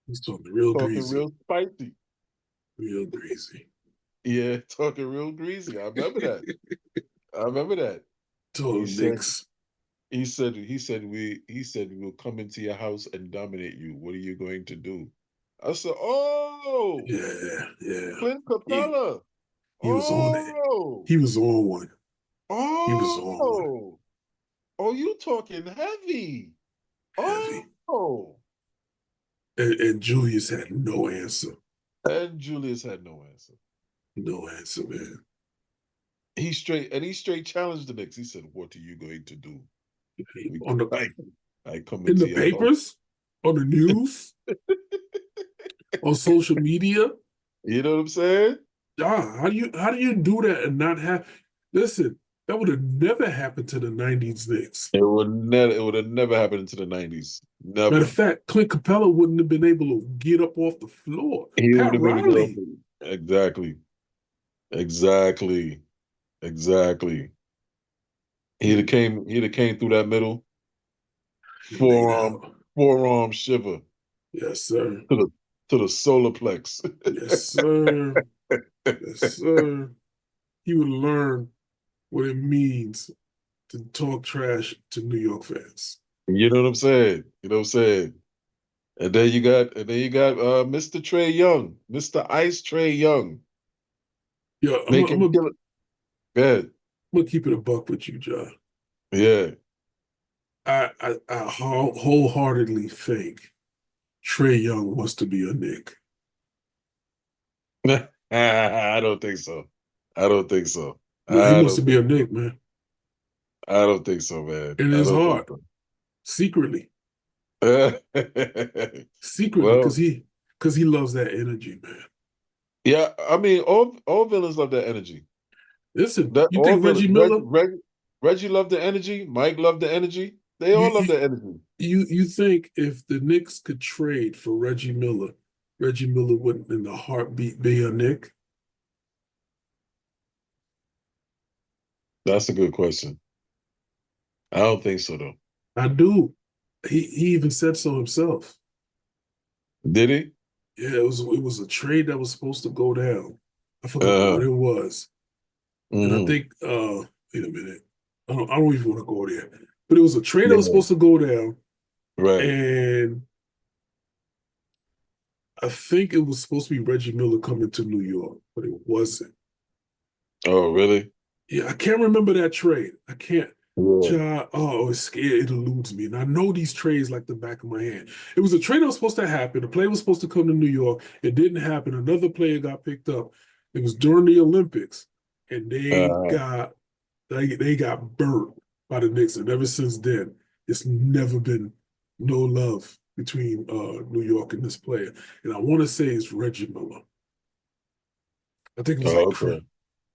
He's talking real talking greasy. real spicy. Real greasy. Yeah, talking real greasy. I remember that. I remember that. He Told said Knicks. he said we'll come into your house and dominate you. What are you going to do? I said, "Oh, Yeah, yeah. Clint He Capella. he was on it. Oh, He was on one. He was on one. oh, oh, you talking heavy. Heavy. Oh." And Julius had no answer. And Julius had no answer. No answer, man. He straight challenged the Knicks. He said, "What are you going to do? We, On the I come in into the your house." papers, on the news, on social media. You know what I'm saying? How do you do that and not have listen, that would have never happened to the 90s Knicks. It would have never happened into the 90s. Matter of Never. fact, Clint Capella wouldn't have been able to get up off the floor. He would Pat have been able to get Riley. open. Exactly. Exactly. Exactly. He'd have came through that middle, Laid forearm, out. forearm shiver Yes, sir. to the solar plex. Yes, sir. Yes, sir. He would learn what it means to talk trash to New York fans. You know what I'm saying? You know what I'm saying? And then you got Mr. Trae Young, Mr. Ice Trae Young, Yeah, making killer. Bad. I'm gonna keep it a buck with you, John. Yeah. I wholeheartedly think Trae Young wants to be a Knick. I don't think so. I don't think so. No, he I wants to don't be think a Knick, man. I don't think so, man. In I his don't think heart, secretly, so. secretly, Well, because he loves that energy, man. yeah, I mean, all villains love that energy. Listen, That you all think villains. Reggie Miller? Reggie loved the energy. Mike loved the energy. They You, all love the energy. you think if the Knicks could trade for Reggie Miller wouldn't in a heartbeat be a Knick? That's a good question. I don't think so though. I do. He even said so himself. Did he? Yeah, it was a trade that was supposed to go down. I forgot Uh, what it was. And I hmm think wait a minute. I don't even want to go there. But it was a trade that was Yeah. supposed to go down. Right. And I think it was supposed to be Reggie Miller coming to New York, but it wasn't. Oh, really? Yeah, I can't remember that trade. I can't. Yeah. It's scared. It eludes me. And I know these trades like the back of my hand. It was a trade that was supposed to happen. The player was supposed to come to New York. It didn't happen. Another player got picked up. It was during the Olympics, and Uh, they got burnt by the Knicks. And ever since then, it's never been no love between New York and this player. And I want to say it's Reggie Miller. I think it was oh, okay.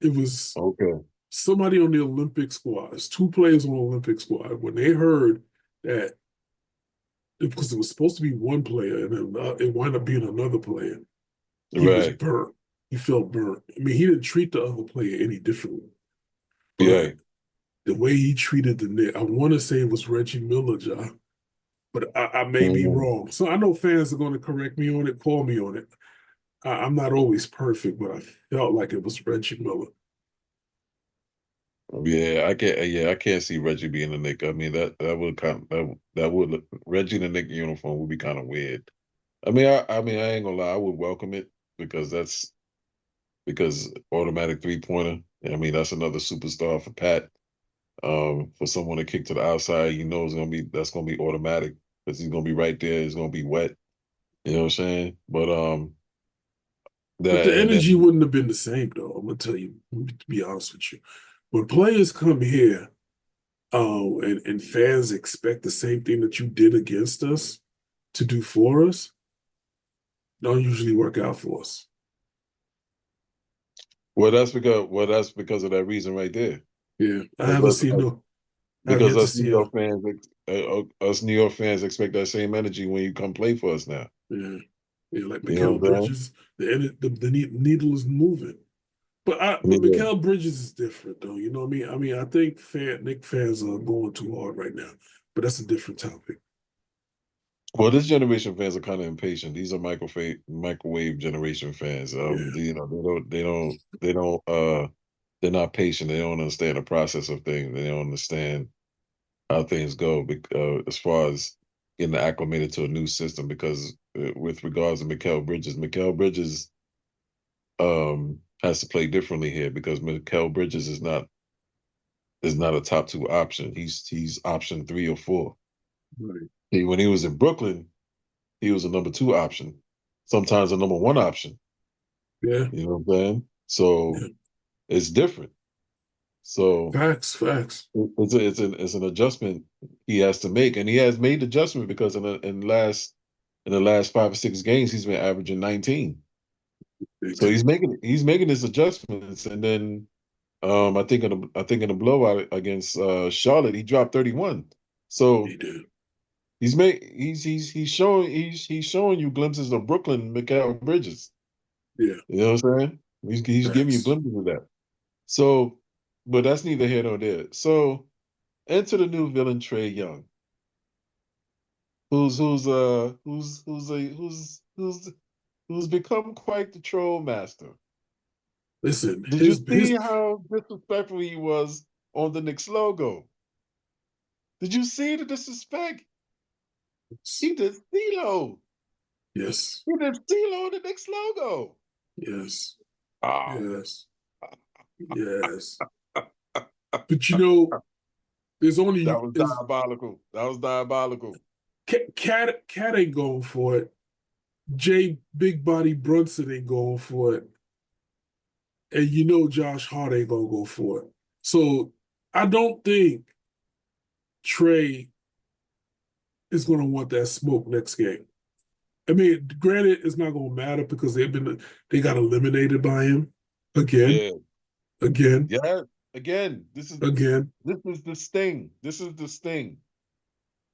it was Okay. somebody on the Olympic squad. It's two players on the Olympic squad. When they heard that, because it was supposed to be one player and then it wound up being another player, he was Right. burnt. He felt burnt. I mean, he didn't treat the other player any differently, Yeah. but the way he treated the Knicks, I want to say it was Reggie Miller, John, but I may be Mhm. wrong. So I know fans are going to correct me on it, call me on it. I'm not always perfect, but I felt like it was Reggie Miller. Yeah, I can't. Yeah, I can't see Reggie being a Nick. I mean, that would that would Reggie in a Nick uniform would be kind of weird. I mean, I ain't gonna lie. I would welcome it because because automatic 3-pointer. I mean, that's another superstar for Pat. For someone to kick to the outside, you know, that's gonna be automatic because he's gonna be right there. It's gonna be wet. You know what I'm saying? But But that the and energy then wouldn't have been the same, though. I'm gonna tell you, to be honest with you, when players come here, and fans expect the same thing that you did against us to do for us, don't usually work out for us. that's because of that reason right there. Yeah, I haven't Because seen no. I've because yet to see a. Us New York fans expect that same energy when you come play for us now. Yeah, yeah, like You know Mikal what I'm Bridges, the needle is moving. But saying? Mikal Bridges is different, though. You know what I mean? I mean, I think Nick fans are going too hard right now, but that's a different topic. Well, this generation fans are kind of impatient. These are microwave generation fans. Yeah, You know, they're not patient. They don't understand the process of things. They don't understand how things go as far as getting acclimated to a new system. Because with regards to Mikal Bridges has to play differently here because Mikal Bridges is not a top two option. He's option 3 or 4. right. When he was in Brooklyn, he was a number 2 option, sometimes a number 1 option. Yeah, You know what I'm saying? So yeah. it's different. So Facts. it's an adjustment he has to make, and he has made the adjustment because in the last 5 or 6 games he's been averaging 19. Big So time. he's making his adjustments, and then I think in the blowout against Charlotte he dropped 31. He So did. he's showing you glimpses of Brooklyn Mikal Bridges. Yeah, You know what I'm saying? He's giving you facts. glimpses of that. So, but that's neither here nor there. So enter the new villain Trae Young, who's become quite the troll master. Listen, Did you see how disrespectful he was on the Knicks logo? Did you see the disrespect? He did CeeLo. yes, He did CeeLo on the Knicks logo. yes, Ah, yes, yes. But you know, there's that only was is diabolical. That was diabolical. Cat ain't going for it. Jay Big Body Brunson ain't going for it. And you know Josh Hart ain't gonna go for it. So I don't think Trae is gonna want that smoke next game. I mean, granted, it's not gonna matter because they got eliminated by him again, Yeah. again, Yeah. Again, again. this is the sting. This is the sting.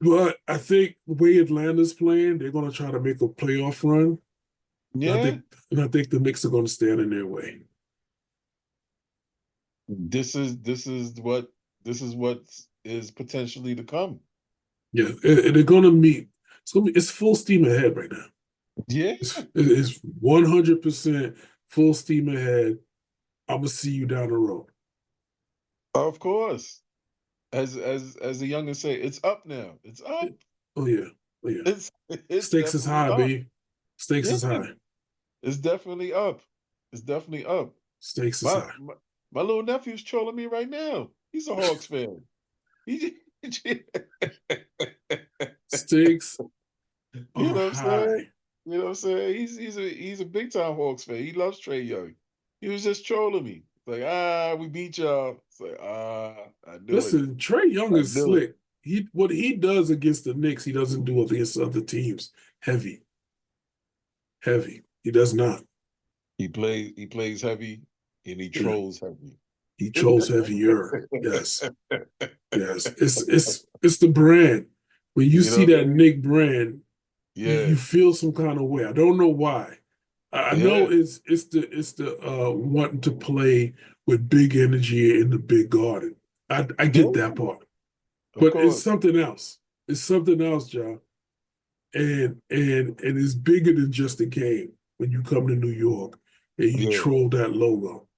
But I think the way Atlanta's playing, they're going to try to make a playoff run. And Yeah, I think the Knicks are going to stand in their way. this is what is potentially to come. Yeah, and they're going to meet. It's full steam ahead right now. Yeah, It's 100% full steam ahead. I'm gonna see you down the road. of course. As the youngest say, it's up now. It's up. Oh yeah, oh yeah. It's Stakes is definitely high, up. baby. Stakes Yeah, is high. it's definitely up. It's definitely up. Stakes is My high. my, my little nephew's trolling me right now. He's a Hawks fan. He, Stakes you know are what I'm saying? high. You know what I'm saying? He's a big time Hawks fan. He loves Trae Young. He was just trolling me. It's like, we beat y'all. It's like, I knew it. Listen, Trae Young I is knew it. slick. What he does against the Knicks, he doesn't do against other teams. Heavy, heavy. He does not. He plays heavy and he Yeah. trolls heavy. He trolls heavier. Yes. Yes. It's the brand. When you You know see what I that mean? Nick brand, Yeah. you feel some kind of way. I don't know why. I know Yeah. it's the wanting to play with big energy in the big garden. I get Yeah. that part. Of But it's course. something else. It's something else, John. And it's bigger than just a game when you come to New York and you Yeah. troll that logo.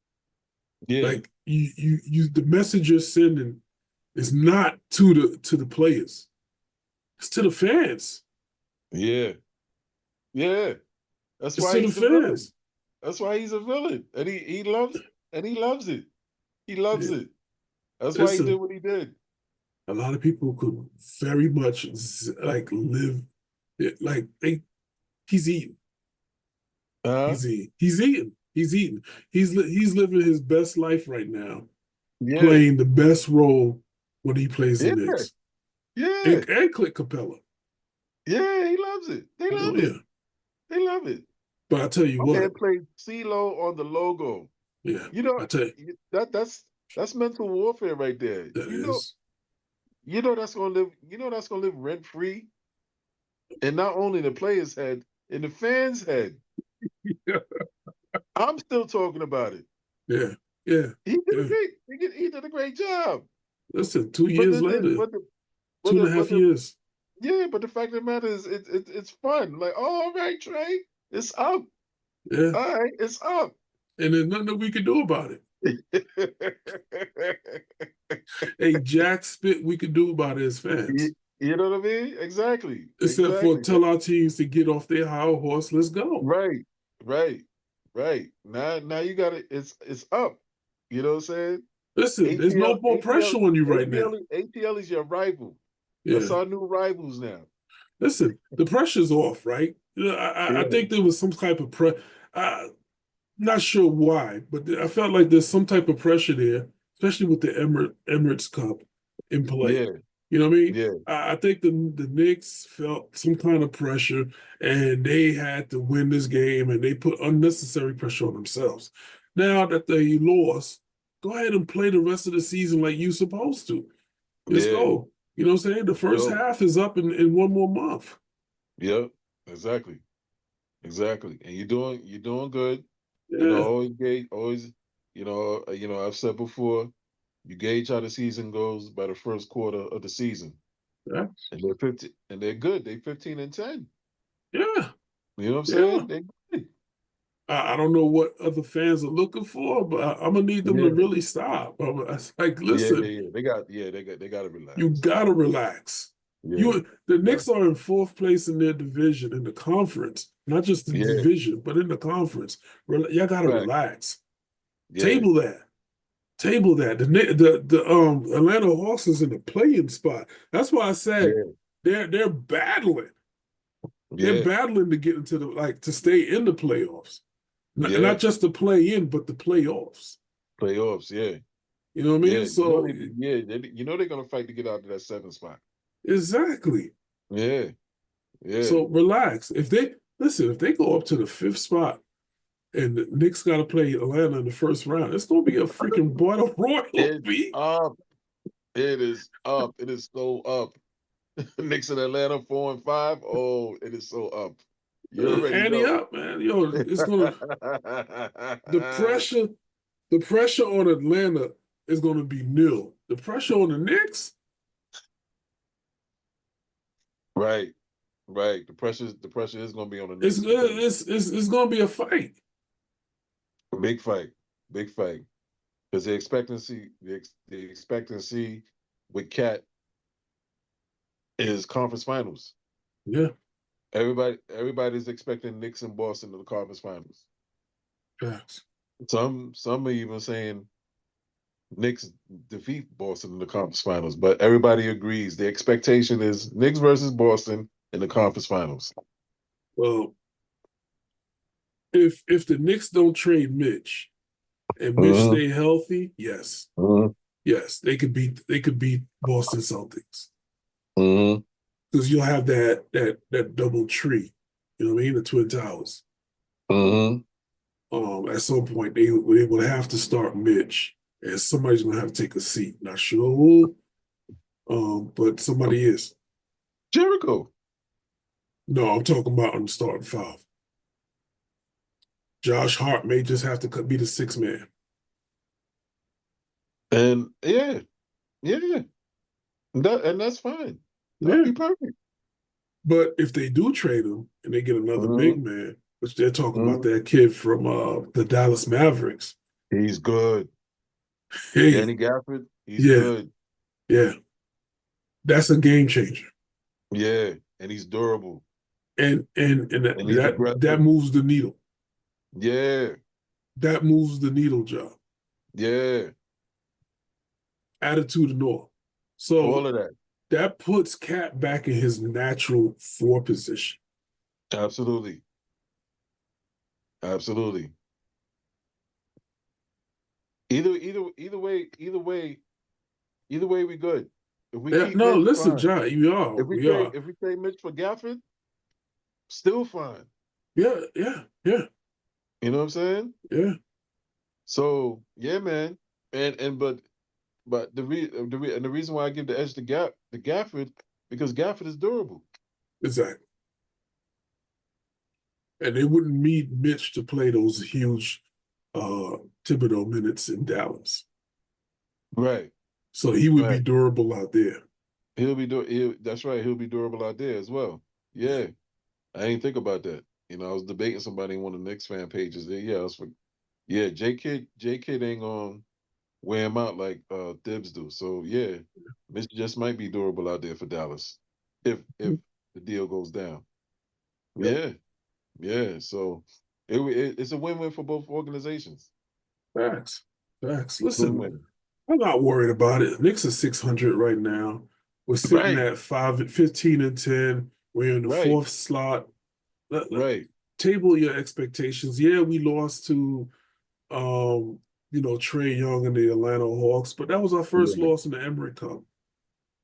Yeah. Like you the message you're sending is not to the players. It's to the fans. Yeah. Yeah. That's It's why to the he's the villain. fans. That's why he's a villain. And he loves it. He loves Yeah. it. That's why he did Listen, what he did. a lot of people could very much like live it like he's eating. Uh-huh. He's eating. He's eating. He's eating. He's living his best life right now, Yeah. playing the best role when he plays the Yeah. Knicks. Yeah. And Clint Capella. Yeah. He loves it. They Oh love it. yeah. They love it. But I tell you My what, man played CeeLo on the logo. yeah, You know, I tell you that's mental warfare right there. that is That's gonna live rent free, and not only the player's head, in the fans' head. yeah, I'm still talking about it. yeah, yeah, He did a yeah. great he did a great job. Listen, two But years the later, but the but two and the a but half the years. yeah, but the fact of the matter is it's fun. Like, all right, Trae, it's up. Yeah. All right, it's up. And there's nothing that we can do about it. Hey, Jack spit we can do about it as you, fans. you know what I mean? Exactly. Except for Exactly. tell our teams to get off their high horse. Let's go. Right, right, right. Now you got it. It's up. You know what I'm saying? Listen, there's no ATL, more ATL, pressure on you right now. ATL is your rival. That's Yeah. our new rivals now. Listen, the pressure's off, right? You know, I Yeah, think there was some type of not sure why, but I felt like there's some type of pressure there, especially with the Emirates Cup in play. yeah, You know what I mean? yeah, I think the Knicks felt some kind of pressure, and they had to win this game, and they put unnecessary pressure on themselves. Now that they lost, go ahead and play the rest of the season like you're supposed to. Let's yeah. go. You know what I'm saying? The first Go. half is up in one more month. Yep. Exactly. Exactly. And you're doing good. Yeah, Always. I've said before, you gauge how the season goes by the first quarter of the season, yeah, and they're 15, and they're good. They're 15-10. yeah, You know what I'm yeah. saying? They're good. I don't know what other fans are looking for, but I'm gonna need them to Yeah. really stop. It's like, Yeah, listen, yeah, yeah. They got to you relax. gotta relax. Yeah, The yeah, Knicks are in fourth place in their division in the conference, not just the yeah. division, but in the conference. Y'all gotta Right. relax. Yeah, Table that. Table that. The Atlanta Hawks is in the playing spot. That's why I said yeah, they're battling. They're yeah, battling to get into to stay in the playoffs. yeah. Not just to play in, but the playoffs. Playoffs. Yeah, You know what I mean? yeah. So They're gonna fight to get out of that seventh spot. exactly. Yeah, yeah, So relax. If they go up to the fifth spot and the Knicks got to play Atlanta in the first round, it's going to be a freaking battle royal, it's B. up. It is up. It is so up. Knicks in Atlanta 4-5. Oh, it is so up. You already Ante know. up, man. Yo, it's gonna the pressure, the pressure on Atlanta is gonna be nil. The pressure on the Knicks, Right, right. The pressure is going to be on the Knicks because it's gonna be a fight. big fight, big fight. Because the expectancy with Cat is conference finals. Yeah, Everybody's expecting Knicks and Boston to the conference finals. facts. Some are even saying Knicks defeat Boston in the conference finals, but everybody agrees the expectation is Knicks versus Boston in the conference finals. Well, if the Knicks don't trade Mitch and Mitch Mm-hmm. stay healthy, yes, Mm-hmm. yes, they could beat Boston Celtics Mm-hmm. because you'll have that double tree. You know what I mean? The Twin Towers. Mm-hmm. At some point they will have to start Mitch, and somebody's gonna have to take a seat. Not sure who, but somebody is. Jericho. No, I'm talking about on the starting five. Josh Hart may just have to be the sixth man. And yeah. That's fine. That'd Yeah, be perfect. but if they do trade him and they get another Mm-hmm. big man, which they're talking about Mm-hmm. that kid from the Dallas Mavericks. He's good. Hey, Danny Gafford, he's yeah, good. yeah, that's a game changer, Yeah. And he's durable. and And he's that aggressive. moves the needle. Yeah. That moves the needle, Joe. Yeah. Attitude and all. All So of that. that puts Cat back in his natural four position. Absolutely. Absolutely. Either way we good. If we Yeah, keep no, Mitch, listen, fine. John, we are, If we we trade are. if we trade Mitch for Gafford, still fine. Yeah, yeah, yeah, You know what I'm saying? yeah. So yeah, man. And the reason why I give the edge to Gafford because Gafford is durable. Exactly. And they wouldn't need Mitch to play those huge uh Thibodeau minutes in Dallas. Right. So he would be Right. durable out there. That's right. He'll be durable out there as well. Yeah. I ain't think about that. I was debating somebody on one of the Knicks fan pages. Yeah, J Kid ain't gonna wear him out like Dibs do. So yeah, Mitch just might be durable out there for Dallas if the deal goes down. Yep. Yeah, yeah. So it's a win-win for both organizations. Facts. Facts. Listen, Win-win. I'm not worried about it. Knicks are 600 right now. We're sitting Right, at 15-10. We're in the right, fourth slot. right. Table your expectations. Yeah, we lost to Trae Young and the Atlanta Hawks, but that was our first Yeah, loss in the Emirates Cup.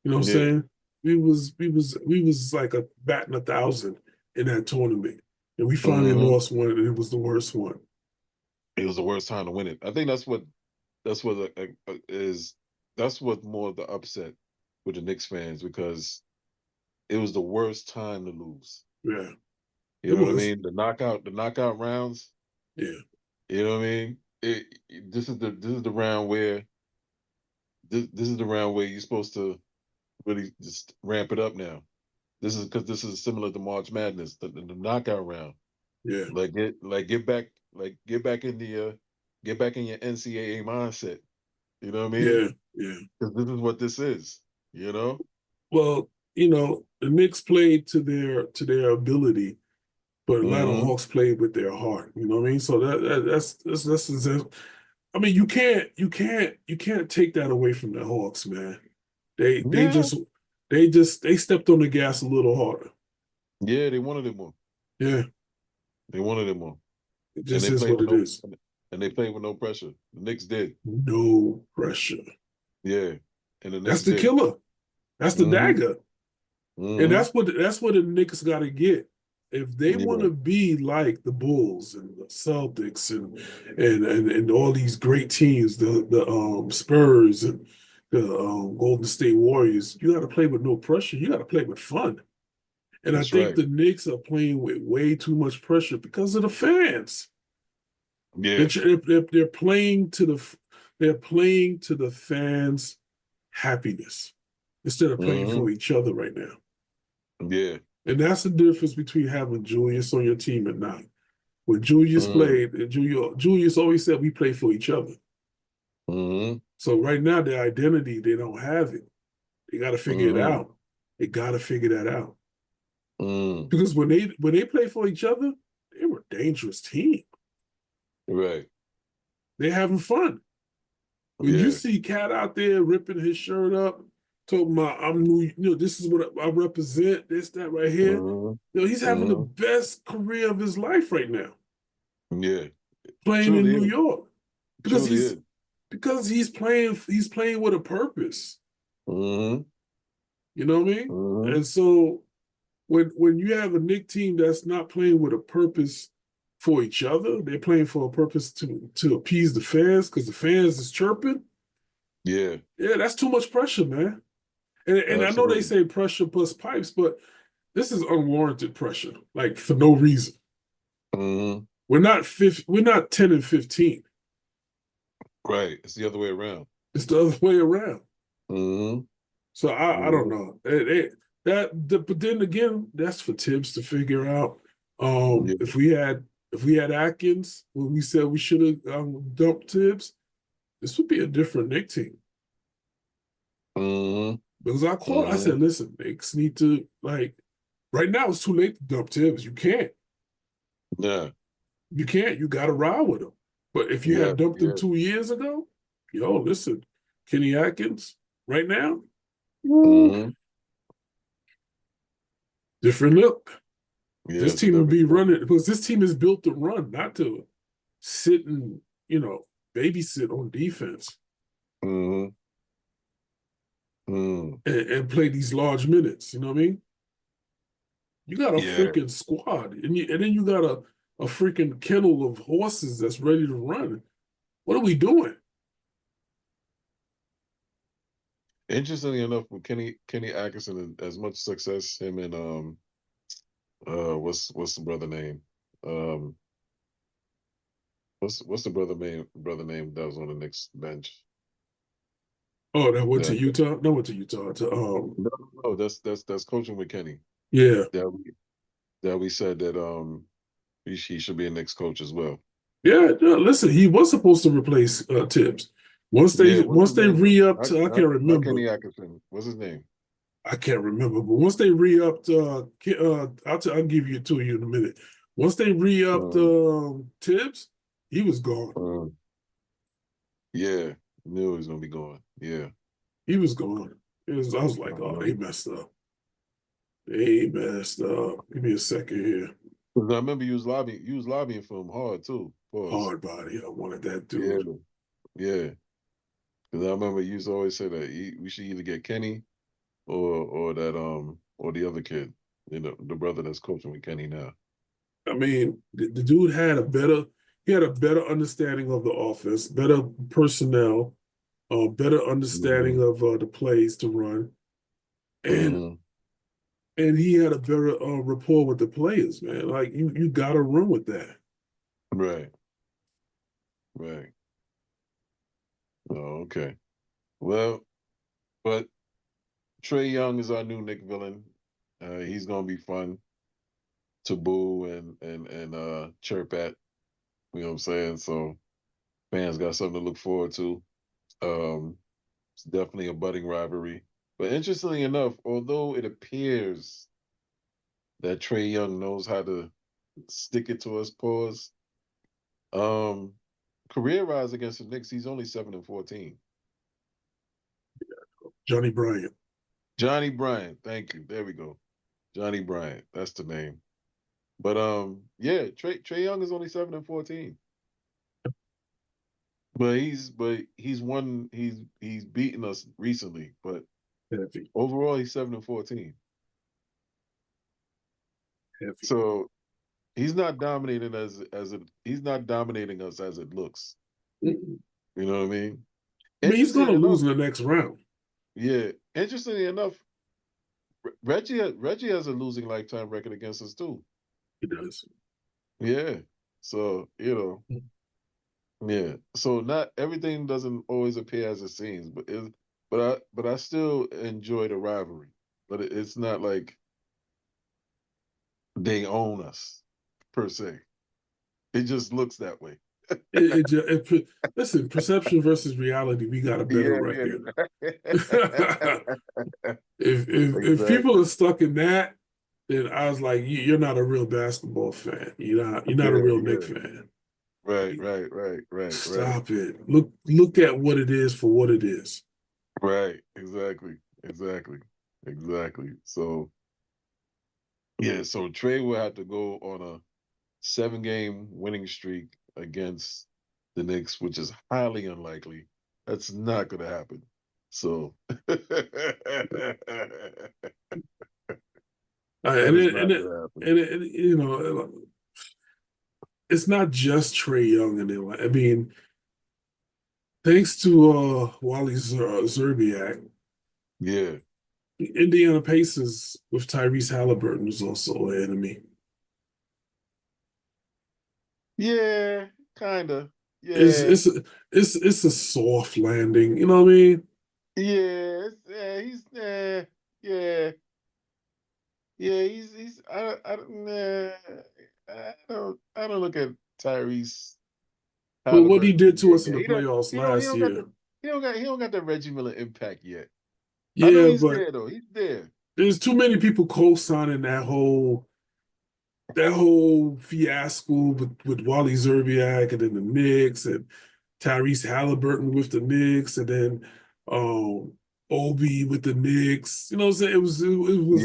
You know what I'm yeah. saying? We was like a batting 1,000 in that tournament. And we finally Hmm. lost one, and it was the worst one. It was the worst time to win it. I think is that's what more of the upset with the Knicks fans because it was the worst time to lose. Yeah, You it know what I was. mean? The knockout rounds. Yeah, You know what I mean? This is the round where this is the round where you're supposed to really just ramp it up now. This is similar to March Madness, the knockout round. yeah, Get back in your NCAA mindset. You know what I mean? yeah, yeah. Because this is what this is. You know? Well, the Knicks played to their ability, but Atlanta Hmm. Hawks played with their heart. You know what I mean? So that's I mean, you can't take that away from the Hawks, man. They they Yeah, just they stepped on the gas a little harder. yeah. They wanted it more. Yeah, They wanted it more, it and just they is played what with it no, is. and they played with no pressure. The Knicks did. No pressure. Yeah, and the That's Knicks the did. killer. That's the Hmm. dagger. And Hmm. that's what the Knicks got to get. If they want Yeah. to be like the Bulls and the Celtics and all these great teams, the Spurs and Golden State Warriors. You got to play with no pressure. You got to play with fun. And I That's think right. the Knicks are playing with way too much pressure because of the fans. Yeah. They're playing to the fans' happiness instead of playing Mm-hmm. for each other right now. Yeah. And that's the difference between having Julius on your team and not. When Julius Mm-hmm. played, Julius always said we play for each other. Mm-hmm. So right now, their identity, they don't have it. They got to figure it Mm-hmm. out. They got to figure that out. Mm. Because when they play for each other, they were a dangerous team. Right. They're having fun. When you Yeah. see Cat out there ripping his shirt up, talking about I'm new, this is what I represent, this, that right here. Mm-hmm. He's having the Mm-hmm. best career of his life right now, Yeah. playing in Truly New is. York. Because Truly he's is. because he's playing with a purpose. Mm-hmm. You know what I mean? Mm-hmm. And so when you have a Knick team that's not playing with a purpose for each other, they're playing for a purpose to appease the fans because the fans is chirping. Yeah. Yeah, that's too much pressure, man. And I know they Absolutely. say pressure plus pipes, but this is unwarranted pressure, like for no reason. Mm-hmm. We're not 10 and 15. Right. It's the other way around. It's the other way around. Mm-hmm. So I don't Mm-hmm. know. But then again, that's for Tibbs to figure out. Yeah. If we had Atkins when we said we should have dumped Tibbs, this would be a different Knick team. Mm-hmm. Because I Mm-hmm. said, listen, Knicks need to right now it's too late to dump Tibbs. You can't. Yeah. You can't. You got to ride with him. But if you Yeah. had dumped him Yeah. 2 years ago, listen, Kenny Atkins, right now, woo, Mm-hmm. different look. Yeah. This It's a team would different be story. running because this team is built to run, not to sit and babysit on defense Mm-hmm. Mm. and play these large minutes. You know what I mean? You got a Yeah. freaking squad, and then you got a freaking kennel of horses that's ready to run. What are we doing? Interestingly enough, with Kenny Atkinson, as much success him and what's the brother name? Um what's the brother name that was on the Knicks bench? Oh, that went to That Utah. That went to Utah. To no, no, that's coaching with Kenny. yeah, That we said that he should be a Knicks coach as well. yeah. No, listen, he was supposed to replace Tibbs. Once Yeah, they what's once his they name though? re-upped, I can't Not remember. Kenny Atkinson. What's his name? I can't remember, but once they re-upped, I'll give you to you in a minute. Once they re-upped Um, Tibbs, he was gone. um, yeah, knew he was gonna be going. Yeah. He was gone. I was like, oh, they Um, messed up. They messed up. Give me a second here. 'Cause I remember you was lobbying for him hard too. Pause. Hard body. I wanted that Yeah, dude. yeah. Because I remember you used to always say that we should either get Kenny or the other kid, the brother that's coaching with Kenny now. I mean, the dude had a better understanding of the offense, better personnel, better Mm-hmm. understanding of the plays to run, and Mm-hmm. and he had a better rapport with the players, man. Like you got to run with that. Right. Right. Oh, okay. Well, but Trae Young is our new Nick villain. He's gonna be fun to boo and chirp at. You know what I'm saying? So fans got something to look forward to. It's definitely a budding rivalry. But interestingly enough, although it appears that Trae Young knows how to stick it to us, pause. Um, career rise against the Knicks, he's only 7-14. Johnny Bryant. Johnny Bryant, thank you. There we go. Johnny Bryant, that's the name. But yeah, Trae Young is only 7-14. But he's beaten us recently. But Heavy, overall, he's 7-14. heavy. So he's not dominating he's not dominating us as it looks. Mm-mm. You know what I mean? I mean, he's going to Interestingly enough, lose in the next round. yeah. Interestingly enough, Reggie has a losing lifetime record against us too. He does. Yeah. So yeah. So not everything doesn't always appear as it seems, but I still enjoy the rivalry. But it's not like they own us per se. It just looks that way. Listen, perception versus reality. We got a better Yeah, record. yeah. If people Exactly. are stuck in that, then I was like, you're not a real basketball fan. You're not a Yeah, real Knicks yeah. fan. Right, Like, right, right, right, right. stop it. Look at what it is for what it is. Right. Exactly. Exactly. Exactly. So yeah, so Trae will have to go on a 7-game winning streak against the Knicks, which is highly unlikely. That's not going to happen. So that And is it, and not it, going to happen. and, it, and it's not just Trae Young and them. I mean, thanks to Wally Zerbiak, Yeah, Indiana Pacers with Tyrese Halliburton is also an enemy. yeah, kind of. It's Yeah, it's it's a soft landing. You know what I mean? yeah, he's yeah, yeah. I don't look at Tyrese But what he Halliburton did to being us in there. the playoffs He last don't got year, he don't got the Reggie Miller impact yet. I know yeah, he's but there though. He's there. there's too many people co-signing that whole fiasco with Wally Zerbiak and then the Knicks and Tyrese Halliburton with the Knicks and then um Obi with the Knicks. You know what I'm saying? It was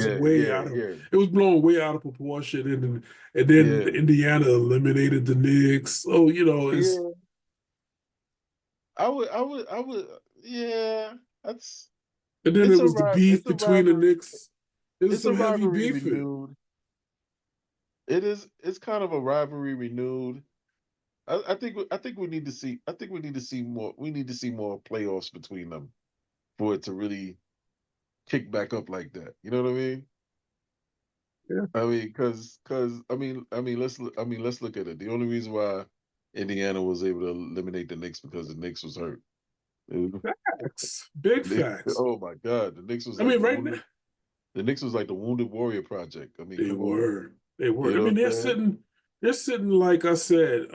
Yeah, way yeah, out of yeah, it was blown way out of proportion and then yeah, Indiana eliminated the Knicks. So, it's yeah. I would. Yeah, that's and then it was the it's beef a between the rivalry. Knicks. It was It's a some heavy rivalry beefing. renewed. It is. It's kind of a rivalry renewed. I think we need to see. I think we need to see more. We need to see more playoffs between them for it to really kick back up like that. You know what I mean? Yeah. I mean, cause let's look at it. The only reason why Indiana was able to eliminate the Knicks because the Knicks was hurt. It Facts. Big facts. oh my God, the Knicks was I like mean, the right now, wounded. The Knicks was like the Wounded Warrior Project. I mean, they come on. were. They were. You I know mean, what they're I'm saying? sitting like I said,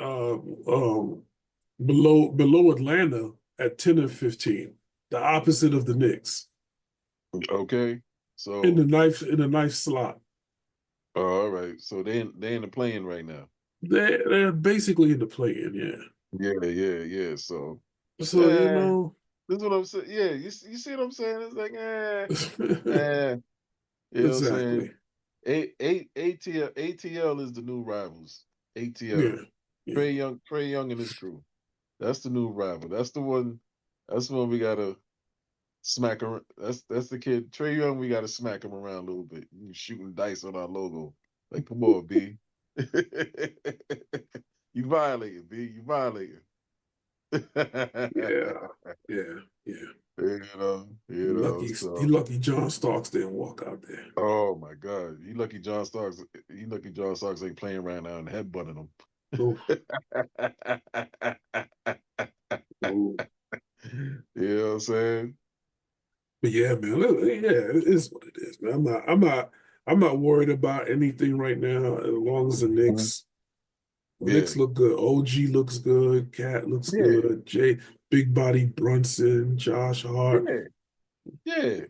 below Atlanta at 10 and 15, the opposite of the Knicks Okay. in the So, ninth slot. all right. So they in the playing right now. They're basically in the play-in, yeah. Yeah, yeah, yeah. So, So eh, this is what I'm saying. Yeah, you see what I'm saying? It's like, eh. You know what I'm saying? exactly. ATL is the new rivals. Yeah, ATL. yeah, Trey Young and his crew. That's the new rival. That's the one. That's the one we gotta smack around. That's the kid. Trey Young, we gotta smack him around a little bit. You shooting dice on our logo. Like, come on, B. You violated, B. You violated. yeah, yeah, yeah. You know, You so lucky John Starks didn't walk out there. oh my God. You lucky John Starks ain't playing right now and headbutting him. Oof, oof. You know what I'm saying? But yeah, man, it is what it is, man. I'm not worried about anything right now as long as the Mhm. Knicks. The Yeah. Knicks look good. OG looks good. Cat looks Yeah. good. Big Body Brunson, Josh Hart. Yeah. Yeah.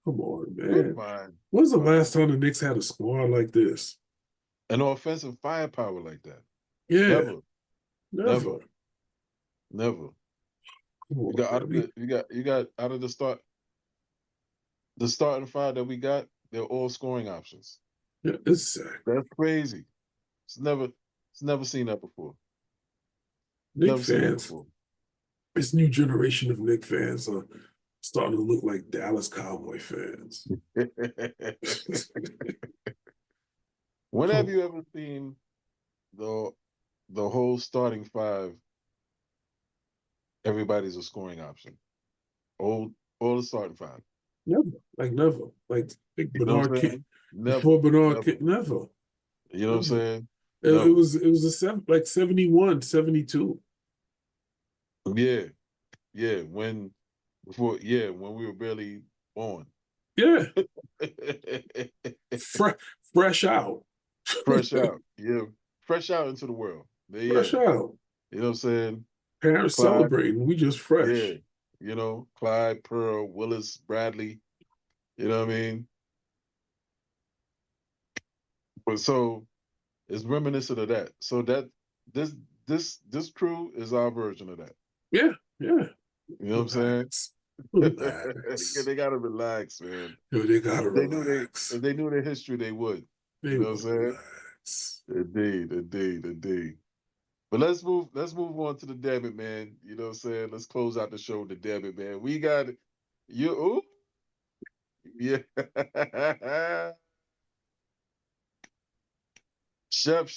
Come on, We're man. fine. When's the Fine. last time the Knicks had a squad like this? An offensive firepower like that. Yeah, Never. Never. never. Never. Come You on, got out of man. you got out of the starting five that we got, they're all scoring options. Yeah, exactly. That's crazy. It's never seen that before. Knicks Never seen that fans, before. this new generation of Knicks fans are starting to look like Dallas Cowboy fans. When have Come you ever seen the the whole starting five everybody's a scoring option. All the starting five. Never. Like You know what Bernard I'm King saying? Never, before Bernard never. King, never. You know what I'm saying? It Never. was a 71, 72. Yeah, yeah. When we were barely born. Yeah, fresh out, Fresh out. Yeah. Fresh out into the world. Yeah. fresh out. You know what I'm saying? Parents Clyde, celebrating. We just yeah. fresh. Clyde, Pearl, Willis, Bradley. You know what I mean? But so it's reminiscent of that. So this this crew is our version of that. Yeah, yeah. You know what I'm saying? Relax, relax. They gotta relax, man. Yo, they gotta If relax. they knew their history, they would. They You know what I'm would saying? relax. Indeed. But let's move on to the Dammit, man. You know what I'm saying? Let's close out the show with the Dammit, man. We got you. Ooh, yeah. Chef.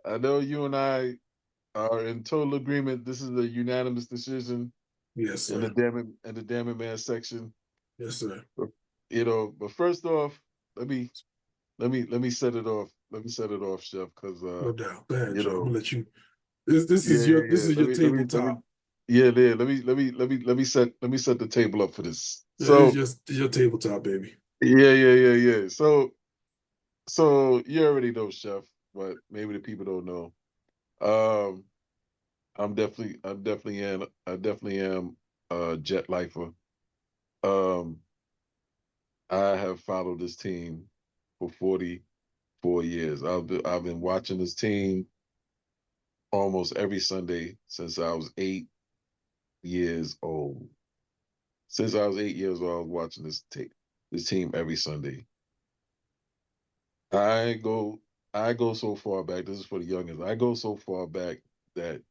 I know you and I are in total agreement. This is a unanimous decision Yes, in the sir. Dammit man section. Yes, sir. But first off, let me let me set it off. Let me set it off, Chef, because No doubt. Go ahead, you Joe. I'm know, gonna let you. This yeah, is yeah, your yeah. tabletop. Yeah, yeah. Let me set the table up for this. It's So just your tabletop, baby. yeah. So you already know, Chef, but maybe the people don't know. Um, I definitely am a Jet lifer. Um, I have followed this team for 44 years. I've been watching this team almost every Sunday since I was 8 years old. Since I was 8 years old, I was watching this team every Sunday. I go I go so far back. This is for the youngins. I go so far back that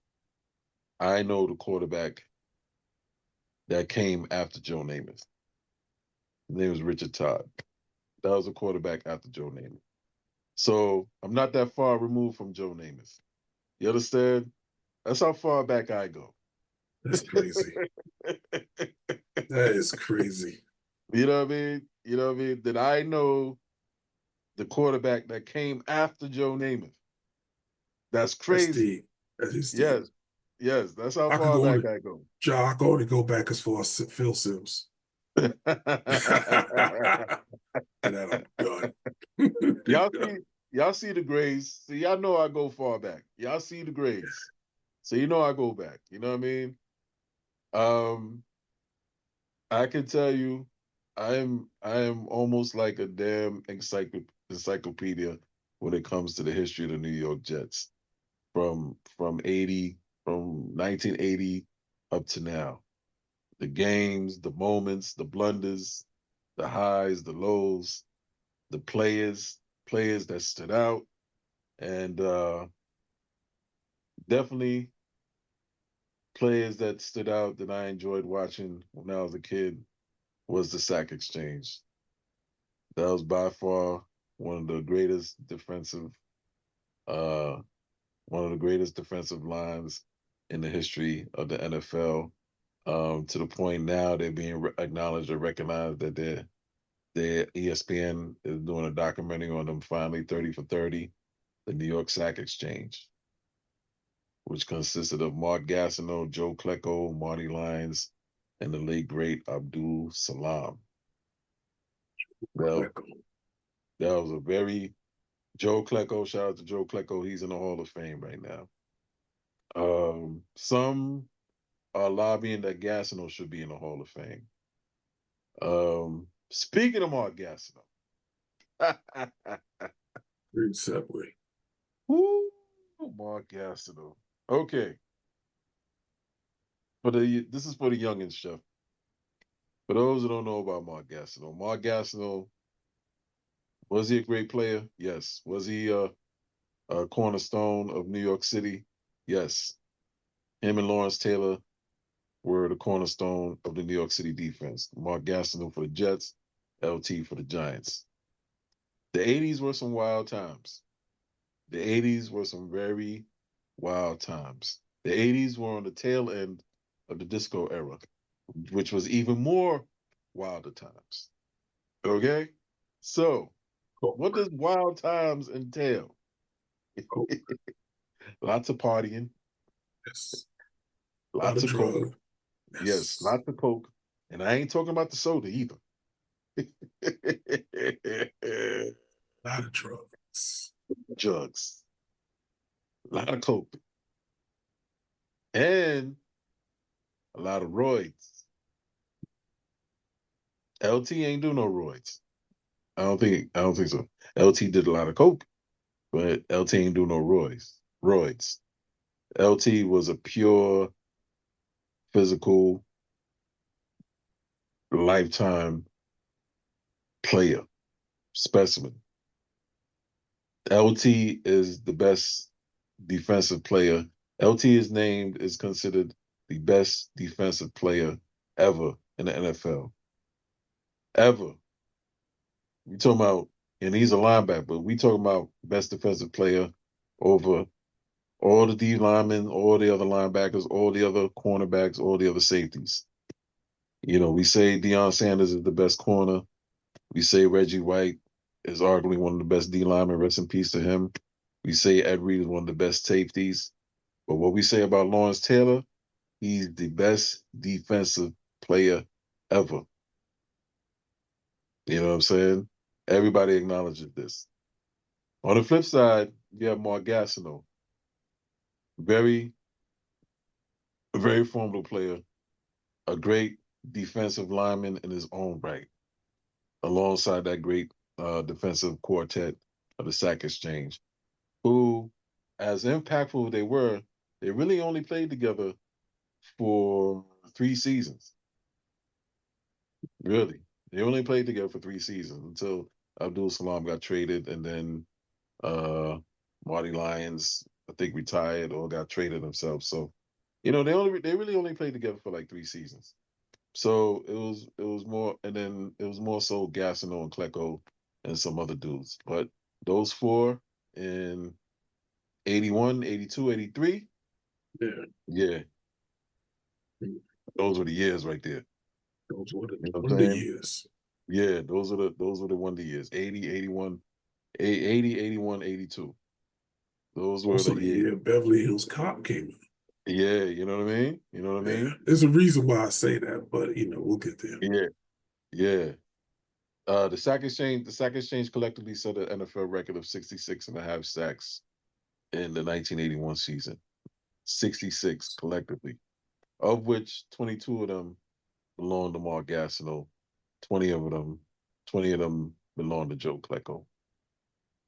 I know the quarterback that came after Joe Namath. His name was Richard Todd. That was a quarterback after Joe Namath. So I'm not that far removed from Joe Namath. You understand? That's how far back I go. That's crazy. That is crazy. You know what I mean? You know what I mean? That I know the quarterback that came after Joe Namath. That's That's crazy. deep. That is deep. Yes. Yes. That's how I could far go back on. I go. Joe, I could only go back as far as Phil Sims. And then I'm done. y'all see y'all see the grades. So y'all know I go far back. Y'all see the grades. So you know I go back. You know what I mean? Um, I can tell you I am almost like a damn encyclopedia when it comes to the history of the New York Jets from 80 from 1980 up to now. The games, the moments, the blunders, the highs, the lows, the players that stood out, and definitely players that stood out that I enjoyed watching when I was a kid was the sack exchange. That was by far one of the greatest uh, one of the greatest defensive lines in the history of the NFL. To the point now they're being acknowledged or recognized that their ESPN is doing a documentary on them finally, 30 for 30, the New York Sack Exchange, which consisted of Mark Gastineau, Joe Klecko, Marty Lyons, and the late great Abdul Salam. Well, that was a very Joe Klecko. Shout out to Joe Klecko. He's in the Hall of Fame right now. Some are lobbying that Gastineau should be in the Hall of Fame. Speaking of Mark Gastineau, Great segue. woo, Mark Gastineau. Okay, this is for the youngins, Chef. For those who don't know about Mark Gastineau, was he a great player? Yes. Was he a cornerstone of New York City? Yes. Him and Lawrence Taylor were the cornerstone of the New York City defense. Mark Gastineau for the Jets, LT for the Giants. The 80s were some wild times. The 80s were some very wild times. The 80s were on the tail end of the disco era, which was even more wilder times. Okay? So, what does wild times entail? Lots of partying, Yes. A lot lots of of coke. drugs. Yes, Yes. lots of coke. And I ain't talking about the soda either. A lot of drugs. Drugs, a lot of coke, and a lot of roids. LT ain't do no roids. I don't think so. LT did a lot of coke, but LT ain't do no roids. Roids. LT was a pure physical lifetime player specimen. LT is the best defensive player. LT is considered the best defensive player ever in the NFL. Ever. We talking about, and he's a linebacker, but we talking about best defensive player over all the D linemen, all the other linebackers, all the other cornerbacks, all the other safeties. You know, we say Deion Sanders is the best corner. We say Reggie White is arguably one of the best D linemen. Rest in peace to him. We say Ed Reed is one of the best safeties. But what we say about Lawrence Taylor, he's the best defensive player ever. You know what I'm saying? Everybody acknowledges this. On the flip side, you have Mark Gastineau. Very, very formidable player, a great defensive lineman in his own right, alongside that great defensive quartet of the Sack Exchange, who, as impactful they really only played together for 3 seasons. Really. They only played together for 3 seasons until Abdul Salam got traded, and then uh, Marty Lyons, I think, retired or got traded himself. So, you know, they really only played together for like 3 seasons. So it was more, and then it was more so Gastineau and Klecko and some other dudes. But those four in 81, 82, 83, Yeah. yeah, those were the years right there. Those were the You know what I'm wonder saying? years. Yeah, those were the wonder years. 80, 81, 80, 81, 82. Those were Also the the years. year Beverly Hills Cop came in. Yeah, you know what I mean? You know what I Yeah. mean? There's a reason why I say that, but we'll get there. Yeah, yeah. The Sack Exchange collectively set an NFL record of 66 and a half sacks in the 1981 season. 66 collectively, of which 22 of them belonged to Mark Gastineau. 20 of them, 20 of them belonged to Joe Klecko.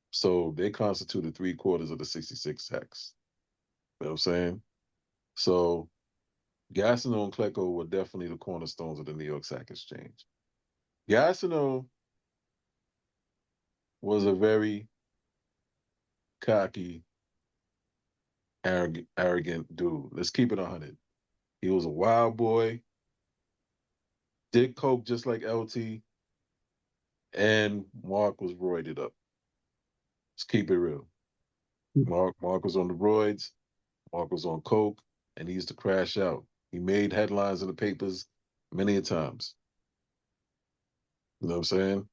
So they constituted 3/4 of the 66 sacks. You know what I'm saying? So Gastineau and Klecko were definitely the cornerstones of the New York Sack Exchange. Gastineau was a very cocky, arrogant dude. Let's keep it 100. He was a wild boy, did coke just like LT, and Mark was roided up. Let's keep it real. Mark was on the roids, Mark was on coke, and he used to crash out. He made headlines in the papers many a times. You know what I'm saying?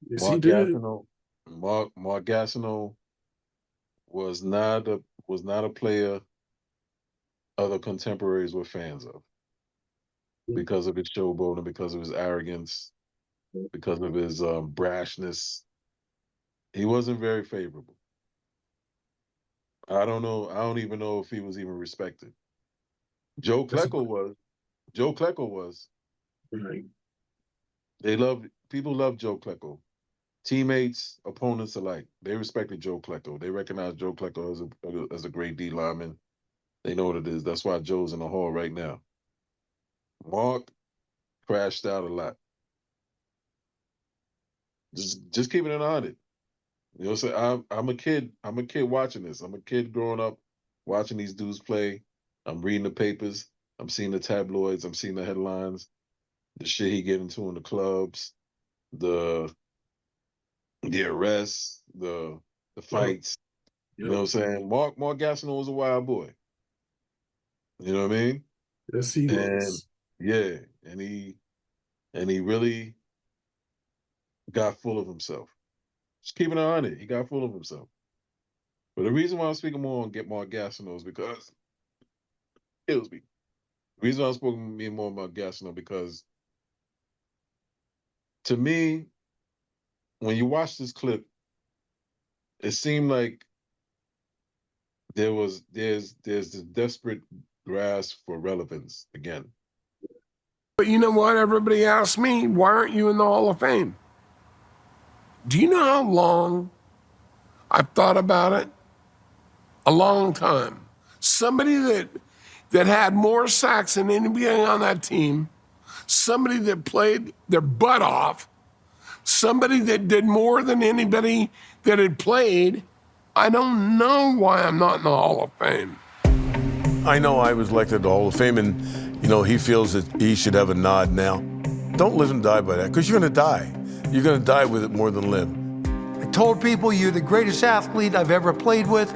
Yes, he Mark did. Gastineau, Mark Gastineau was not a player other contemporaries were fans of because of his showboating, because of his arrogance, because of his brashness. He wasn't very favorable. I don't know. I don't even know if he was even respected. Joe That's a, Klecko was. Joe Klecko was. right. People loved Joe Klecko. Teammates, opponents alike. They respected Joe Klecko. They recognized Joe Klecko as a great D lineman. They know what it is. That's why Joe's in the hall right now. Mark crashed out a lot. Just keeping it 100. You know what I'm saying? I'm a kid. I'm a kid watching this. I'm a kid growing up watching these dudes play. I'm reading the papers. I'm seeing the tabloids. I'm seeing the headlines. The shit he get into in the clubs. The arrests. The Yep. fights. You know Yep. what I'm saying? Mark Gastineau was a wild boy. You know what I mean? Yes, he And was. yeah, and he really got full of himself. Just keeping it on it. He got full of himself. But the reason why I'm speaking more on Get More Gastineau is because excuse me. The reason why I'm speaking more about Gastineau because to me, when you watch this clip, it seemed like there's this desperate grasp for relevance again. But you know what? Everybody asks me, why aren't you in the Hall of Fame? Do you know how long I've thought about it? A long time. Somebody that had more sacks than anybody on that team, somebody that played their butt off, somebody that did more than anybody that had played. I don't know why I'm not in the Hall of Fame. I know I was elected to the Hall of Fame, and, you know, he feels that he should have a nod now. Don't live and die by that, because you're going to die. You're going to die with it more than live. I told people you're the greatest athlete I've ever played with,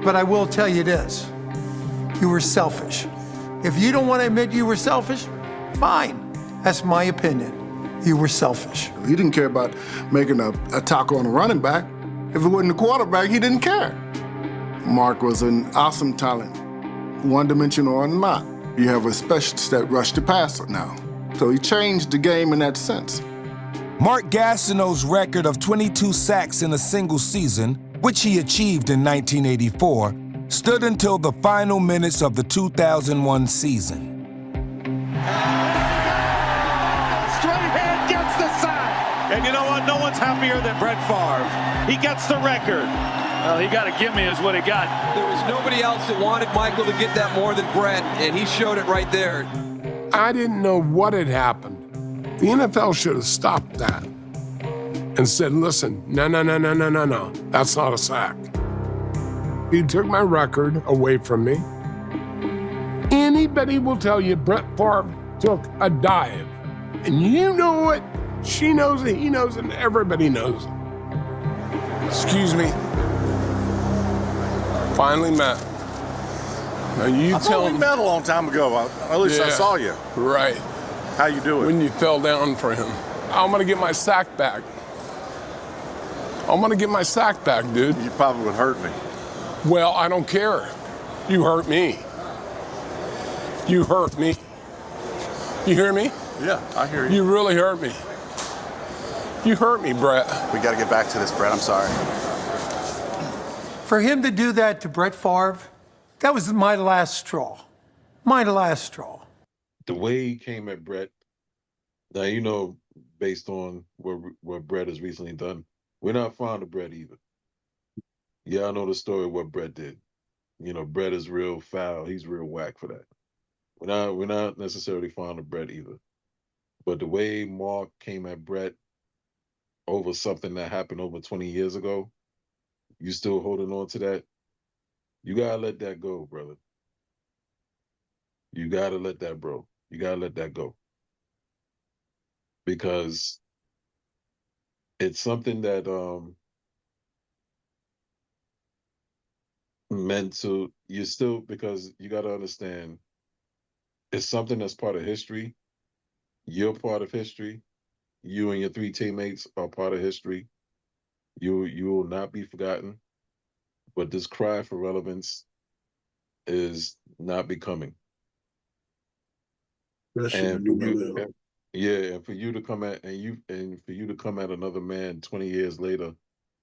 but I will tell you this. You were selfish. If you don't want to admit you were selfish, fine. That's my opinion. You were selfish. He didn't care about making a tackle on a running back. If it wasn't the quarterback, he didn't care. Mark was an awesome talent, one-dimensional or not. You have a specialist that rushed the passer now. So he changed the game in that sense. Mark Gastineau's record of 22 sacks in a single season, which he achieved in 1984, stood until the final minutes of the 2001 season. Strahan gets the sack. And you know what? No one's happier than Brett Favre. He gets the record. Well, he got a gimme is what he got. There was nobody else that wanted Michael to get that more than Brett, and he showed it right there. I didn't know what had happened. The NFL should have stopped that and said, listen, no, that's not a sack. He took my record away from me. Anybody will tell you Brett Favre took a dive. And you know it, she knows it, he knows it, and everybody knows it. Excuse me. Finally met. Now you I thought we met a long time ago. At least I saw you. Right. How you doing? When you fell down for him. I'm gonna get my sack back. I'm gonna get my sack back, dude. You probably would hurt me. Well, I don't care. You hurt me. You hurt me. You hear me? Yeah, I hear you. You really hurt me. You hurt me, Brett. We got to get back to this, Brett. I'm sorry. For him to do that to Brett Favre, that was my last straw. My last straw. The way he came at Brett, now, you know, based on what Brett has recently done, we're not fond of Brett either. Yeah, I know the story of what Brett did. You know, Brett is real foul. He's real whack for that. We're not necessarily fond of Brett either. But the way Mark came at Brett over something that happened over 20 years ago, you still holding on to that? You gotta let that go, brother. You gotta let that, bro. You gotta let that go. Because it's something that meant to, you still, because you gotta understand, it's something that's part of history. You're part of history. You and your three teammates are part of history. You will not be forgotten. But this cry for relevance is not becoming. And for you to come at another man 20 years later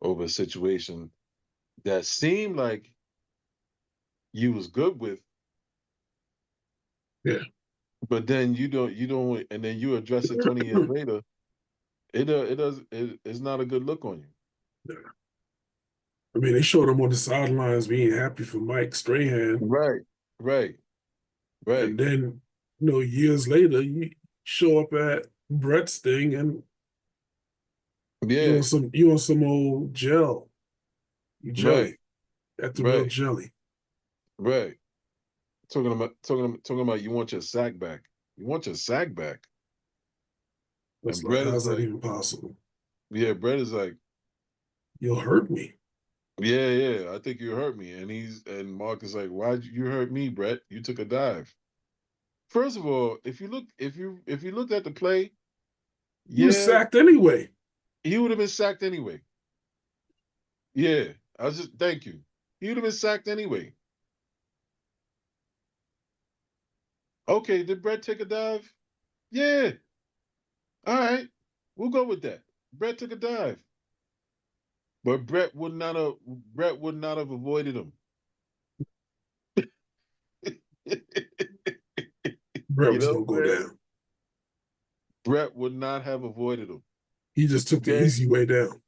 over a situation that seemed like you was good with. Yeah. But then you don't, and then you address it 20 years later. It's not a good look on you. Yeah. I mean, they showed him on the sidelines being happy for Mike Strahan. Right. And then, you know, years later, you show up at Brett's thing and you on some old gel. You jelly. At the real jelly. Right. Talking about you want your sack back. You want your sack back. That's like, how's that even possible? Yeah, Brett is like, you'll hurt me. Yeah. I think you hurt me. And Mark is like, why'd you hurt me, Brett? You took a dive. First of all, if you looked at the play, He was yeah, sacked anyway. he would have been sacked anyway. Yeah. I was just thank you. He would have been sacked anyway. Okay, did Brett take a dive? Yeah. All right. We'll go with that. Brett took a dive. But Brett would not have avoided him. Brett You was know gonna what go I'm saying? down. Brett would not have avoided him. He just took the Okay? easy way down.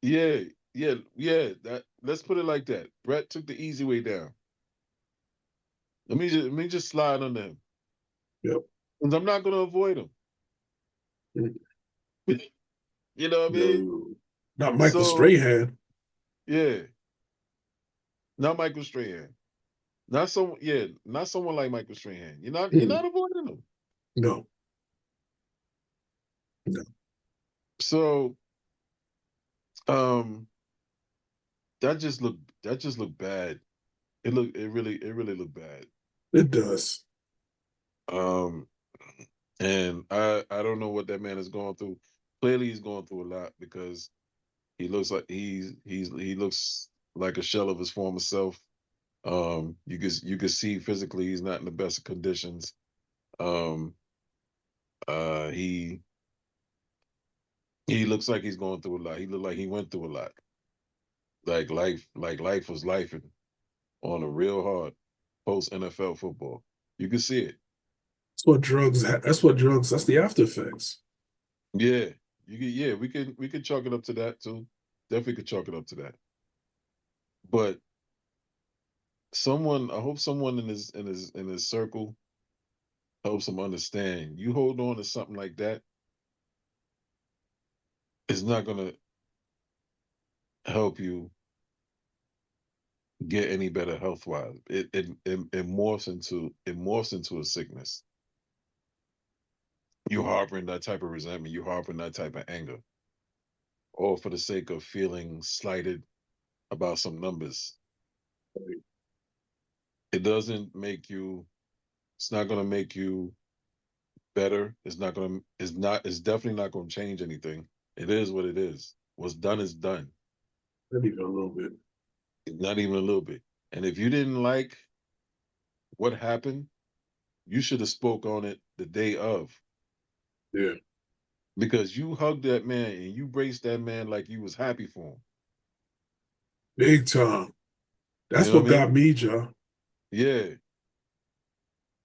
Yeah. That let's put it like that. Brett took the easy way down. Let me just slide under him. Yep. Because I'm not gonna avoid him. You know what I mean? No, not Michael So Strahan. yeah. Not Michael Strahan. Not someone like Michael Strahan. You're not avoiding him. No. So um that just looked bad. It really looked bad. It does. Um and I don't know what that man is going through. Clearly he's going through a lot because he looks like he looks like a shell of his former self. You can see physically he's not in the best of conditions. Um he looks like he's going through a lot. He looked like he went through a lot. Life was life on a real hard post NFL football. You can see it. That's the after effects. Yeah. We can chalk it up to that too. Definitely could chalk it up to that. But I hope someone in his circle helps him understand. You hold on to something like that, it's not gonna help you get any better health wise. It morphs into a sickness. You harboring that type of resentment, you harboring that type of anger, all for the sake of feeling slighted about some numbers. It doesn't make you. It's not going to make you better. It's definitely not going to change anything. It is what it is. What's done is done. Not even a little bit. Not even a little bit. And if you didn't like what happened, you should have spoke on it the day of. Yeah. Because you hugged that man and you braced that man like you was happy for him. Big time. That's You know what what I got mean? me, John. Yeah.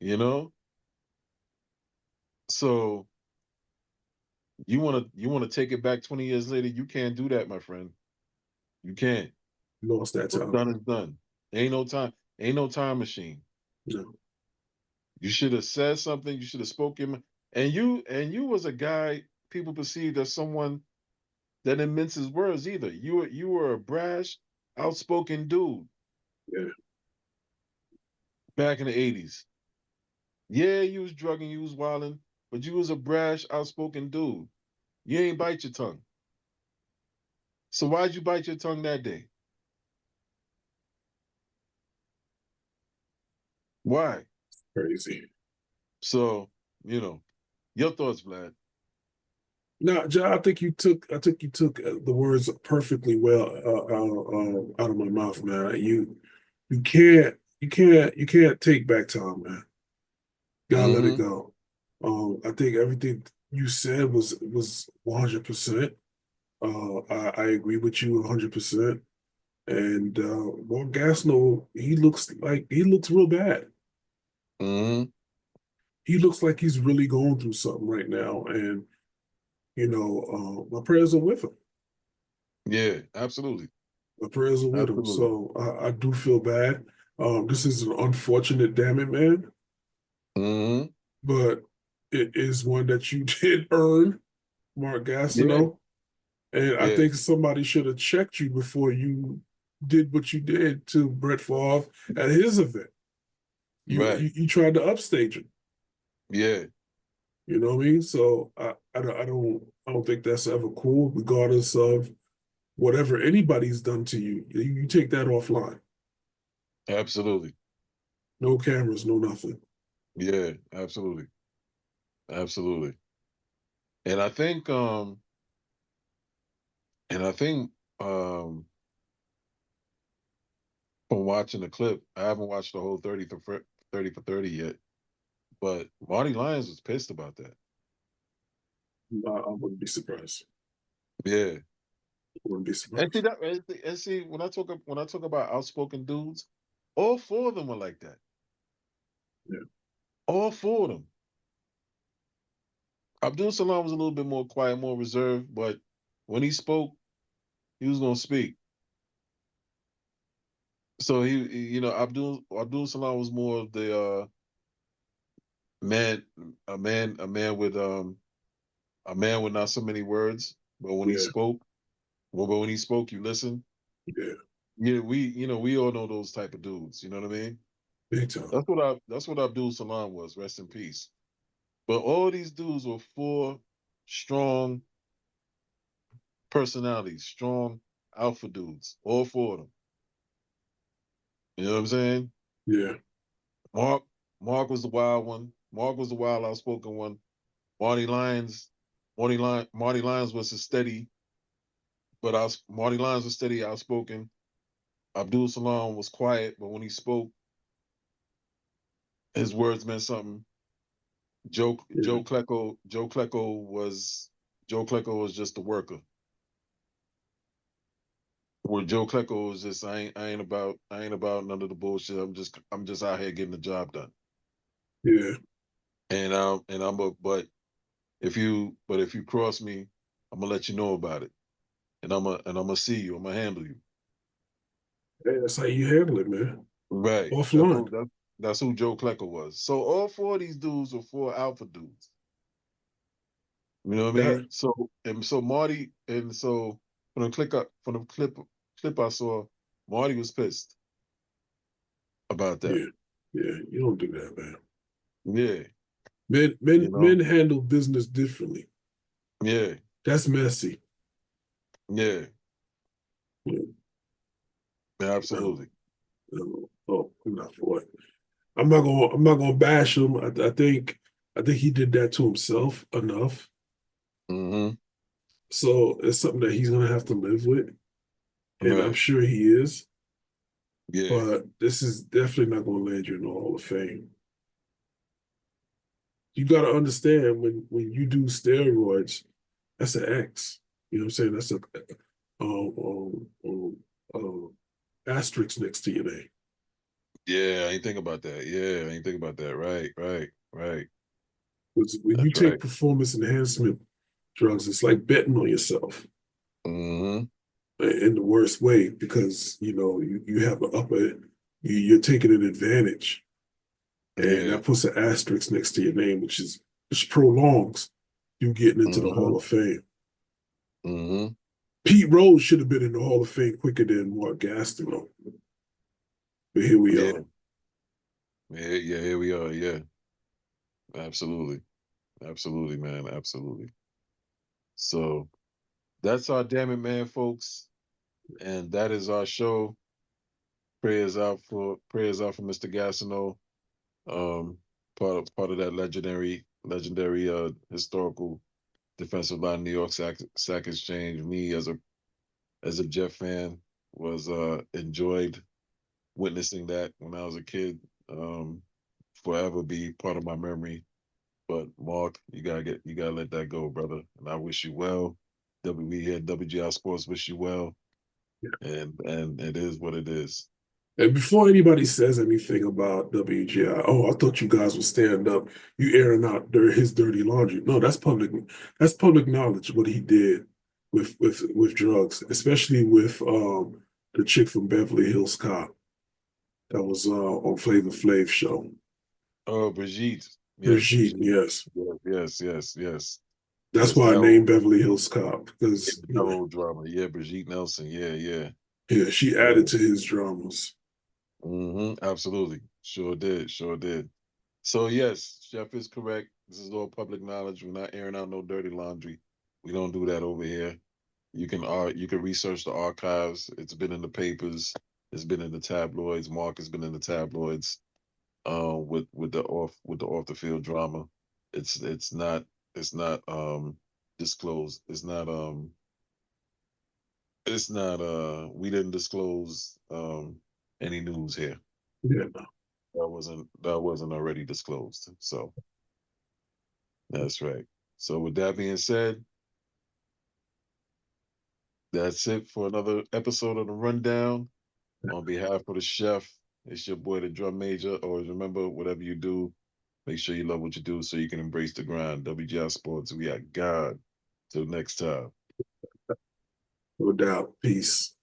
You know? So you wanna take it back 20 years later, you can't do that, my friend. You can't. You lost that What's time. done is done. Ain't no time machine. No. You should have said something, you should have spoken. And you was a guy people perceived as someone that didn't mince his words either. You were a brash, outspoken dude Yeah. back in the 80s. Yeah, you was drugging, you was wilding, but you was a brash, outspoken dude. You ain't bite your tongue. So why'd you bite your tongue that day? Why? Crazy. So, your thoughts, Vlad. No, John, I think you took the words perfectly well out of my mouth, man. You can't take back time, man. Gotta let it Mm-hmm. go. I think everything you said was 100%. I agree with you 100%. And Mark Gastineau, he looks real bad. Mm-hmm. He looks like he's really going through something right now, and my prayers are with him. Yeah, absolutely. My prayers are with him. Absolutely. So I do feel bad. This is an unfortunate Dammit, man, Mm-hmm. but it is one that you did earn, Mark Yeah, Gastineau. And I yeah. think somebody should have checked you before you did what you did to Brett Favre at his event. Right. You tried to upstage him. Yeah. You know what I mean? So I don't think that's ever cool, regardless of whatever anybody's done to you, you take that offline. Absolutely. No cameras, no nothing. Yeah, absolutely. Absolutely. And I think and I think um from watching the clip, I haven't watched the whole 30 for 30 yet, but Marty Lyons was pissed about that. I wouldn't be surprised. Yeah. I wouldn't be And surprised. see that and see when I talk about outspoken dudes, all four of them were like that. Yeah. All four of them. Abdul Salam was a little bit more quiet, more reserved, but when he spoke, he was gonna speak. So you know, Abdul Salam was more of the man, a man with not so many words, but when he Yeah. spoke, but when he spoke, you listen. Yeah. Yeah, we all know those type of dudes. You know what I mean? Big time. That's what Abdul Salam was. Rest in peace. But all these dudes were four strong personalities, strong alpha dudes. All four of them. You know what I'm saying? Yeah. Mark Mark was the wild one. Mark was the wild outspoken one. Marty Lyons, Marty Lyons was a steady, but Marty Lyons was steady, outspoken. Abdul Salam was quiet, but when he spoke, his words meant something. Yeah. Joe Klecko was just a worker. Where Joe Klecko was just I ain't about none of the bullshit. I'm just out here getting the job done. Yeah. And I'm a but if you cross me, I'm gonna let you know about it. And I'm gonna see you. I'm gonna handle you. Yeah, that's how you handle it, man. Right. Offline. That's who Joe Klecko was. So all four of these dudes were four alpha dudes. You know what I That mean? So Marty and so from the clip I saw, Marty was pissed about that. yeah. Yeah. You don't do that, man. Yeah. Men You know? men handle business differently. Yeah. That's messy. Yeah. Yeah. Absolutely. Oh, I'm not for it. I'm not gonna bash him. I think he did that to himself enough. Mm-hmm. So it's something that he's gonna have to live with. And I'm Right. sure he is. Yeah. But this is definitely not gonna land you in the Hall of Fame. You gotta understand when you do steroids, that's an X. You know what I'm saying? That's a asterisk next to your name. Yeah, I ain't think about that. Yeah, I ain't think about that. Right. Because when you That's take right. performance enhancement drugs, it's like betting on yourself Mm-hmm. in the worst way because you have an upper, you're taking an advantage, and Yeah. that puts an asterisk next to your name, which prolongs you getting into the Mm-hmm. Hall of Fame. Mm-hmm. Pete Rose should have been in the Hall of Fame quicker than Mark Gastineau, but here we Yeah. are. Yeah, here we are. Yeah. Absolutely. Absolutely, man. Absolutely. So that's our Damn It Man, folks. And that is our show. Prayers out for Mr. Gastineau. Um, part of that legendary historical defensive line New York sack exchange. Me as a Jet fan was enjoyed witnessing that when I was a kid. Forever be part of my memory. But Mark, you gotta let that go, brother. And I wish you well. We here at WGI Sports wish you well. And it is what it is. And before anybody says anything about WGI, oh, I thought you guys would stand up. You airing out his dirty laundry. No, that's public. That's public knowledge what he did with drugs, especially with the chick from Beverly Hills Cop that was on Flavor Flav show. Oh, Brigitte. Yes, Brigitte, Brigitte. yes. Yes. That's Yes, why I that named whole Beverly Hills Cop because that whole drama. Yeah, Brigitte Nelson. yeah, she Yeah. added to his dramas. Absolutely. Sure did. So yes, Chef is correct. This is all public knowledge. We're not airing out no dirty laundry. We don't do that over here. You can research the archives. It's been in the papers. It's been in the tabloids. Mark has been in the tabloids. With the off the field drama. It's not disclosed. It's not we didn't disclose any news here. Yeah. That wasn't already disclosed. So that's right. So with that being said, that's it for another episode of the Rundown. On behalf of the chef, it's your boy, the drum major. Always remember, whatever you do, make sure you love what you do so you can embrace the grind. WGIS Sports, we got God. Till next time. No doubt. Peace.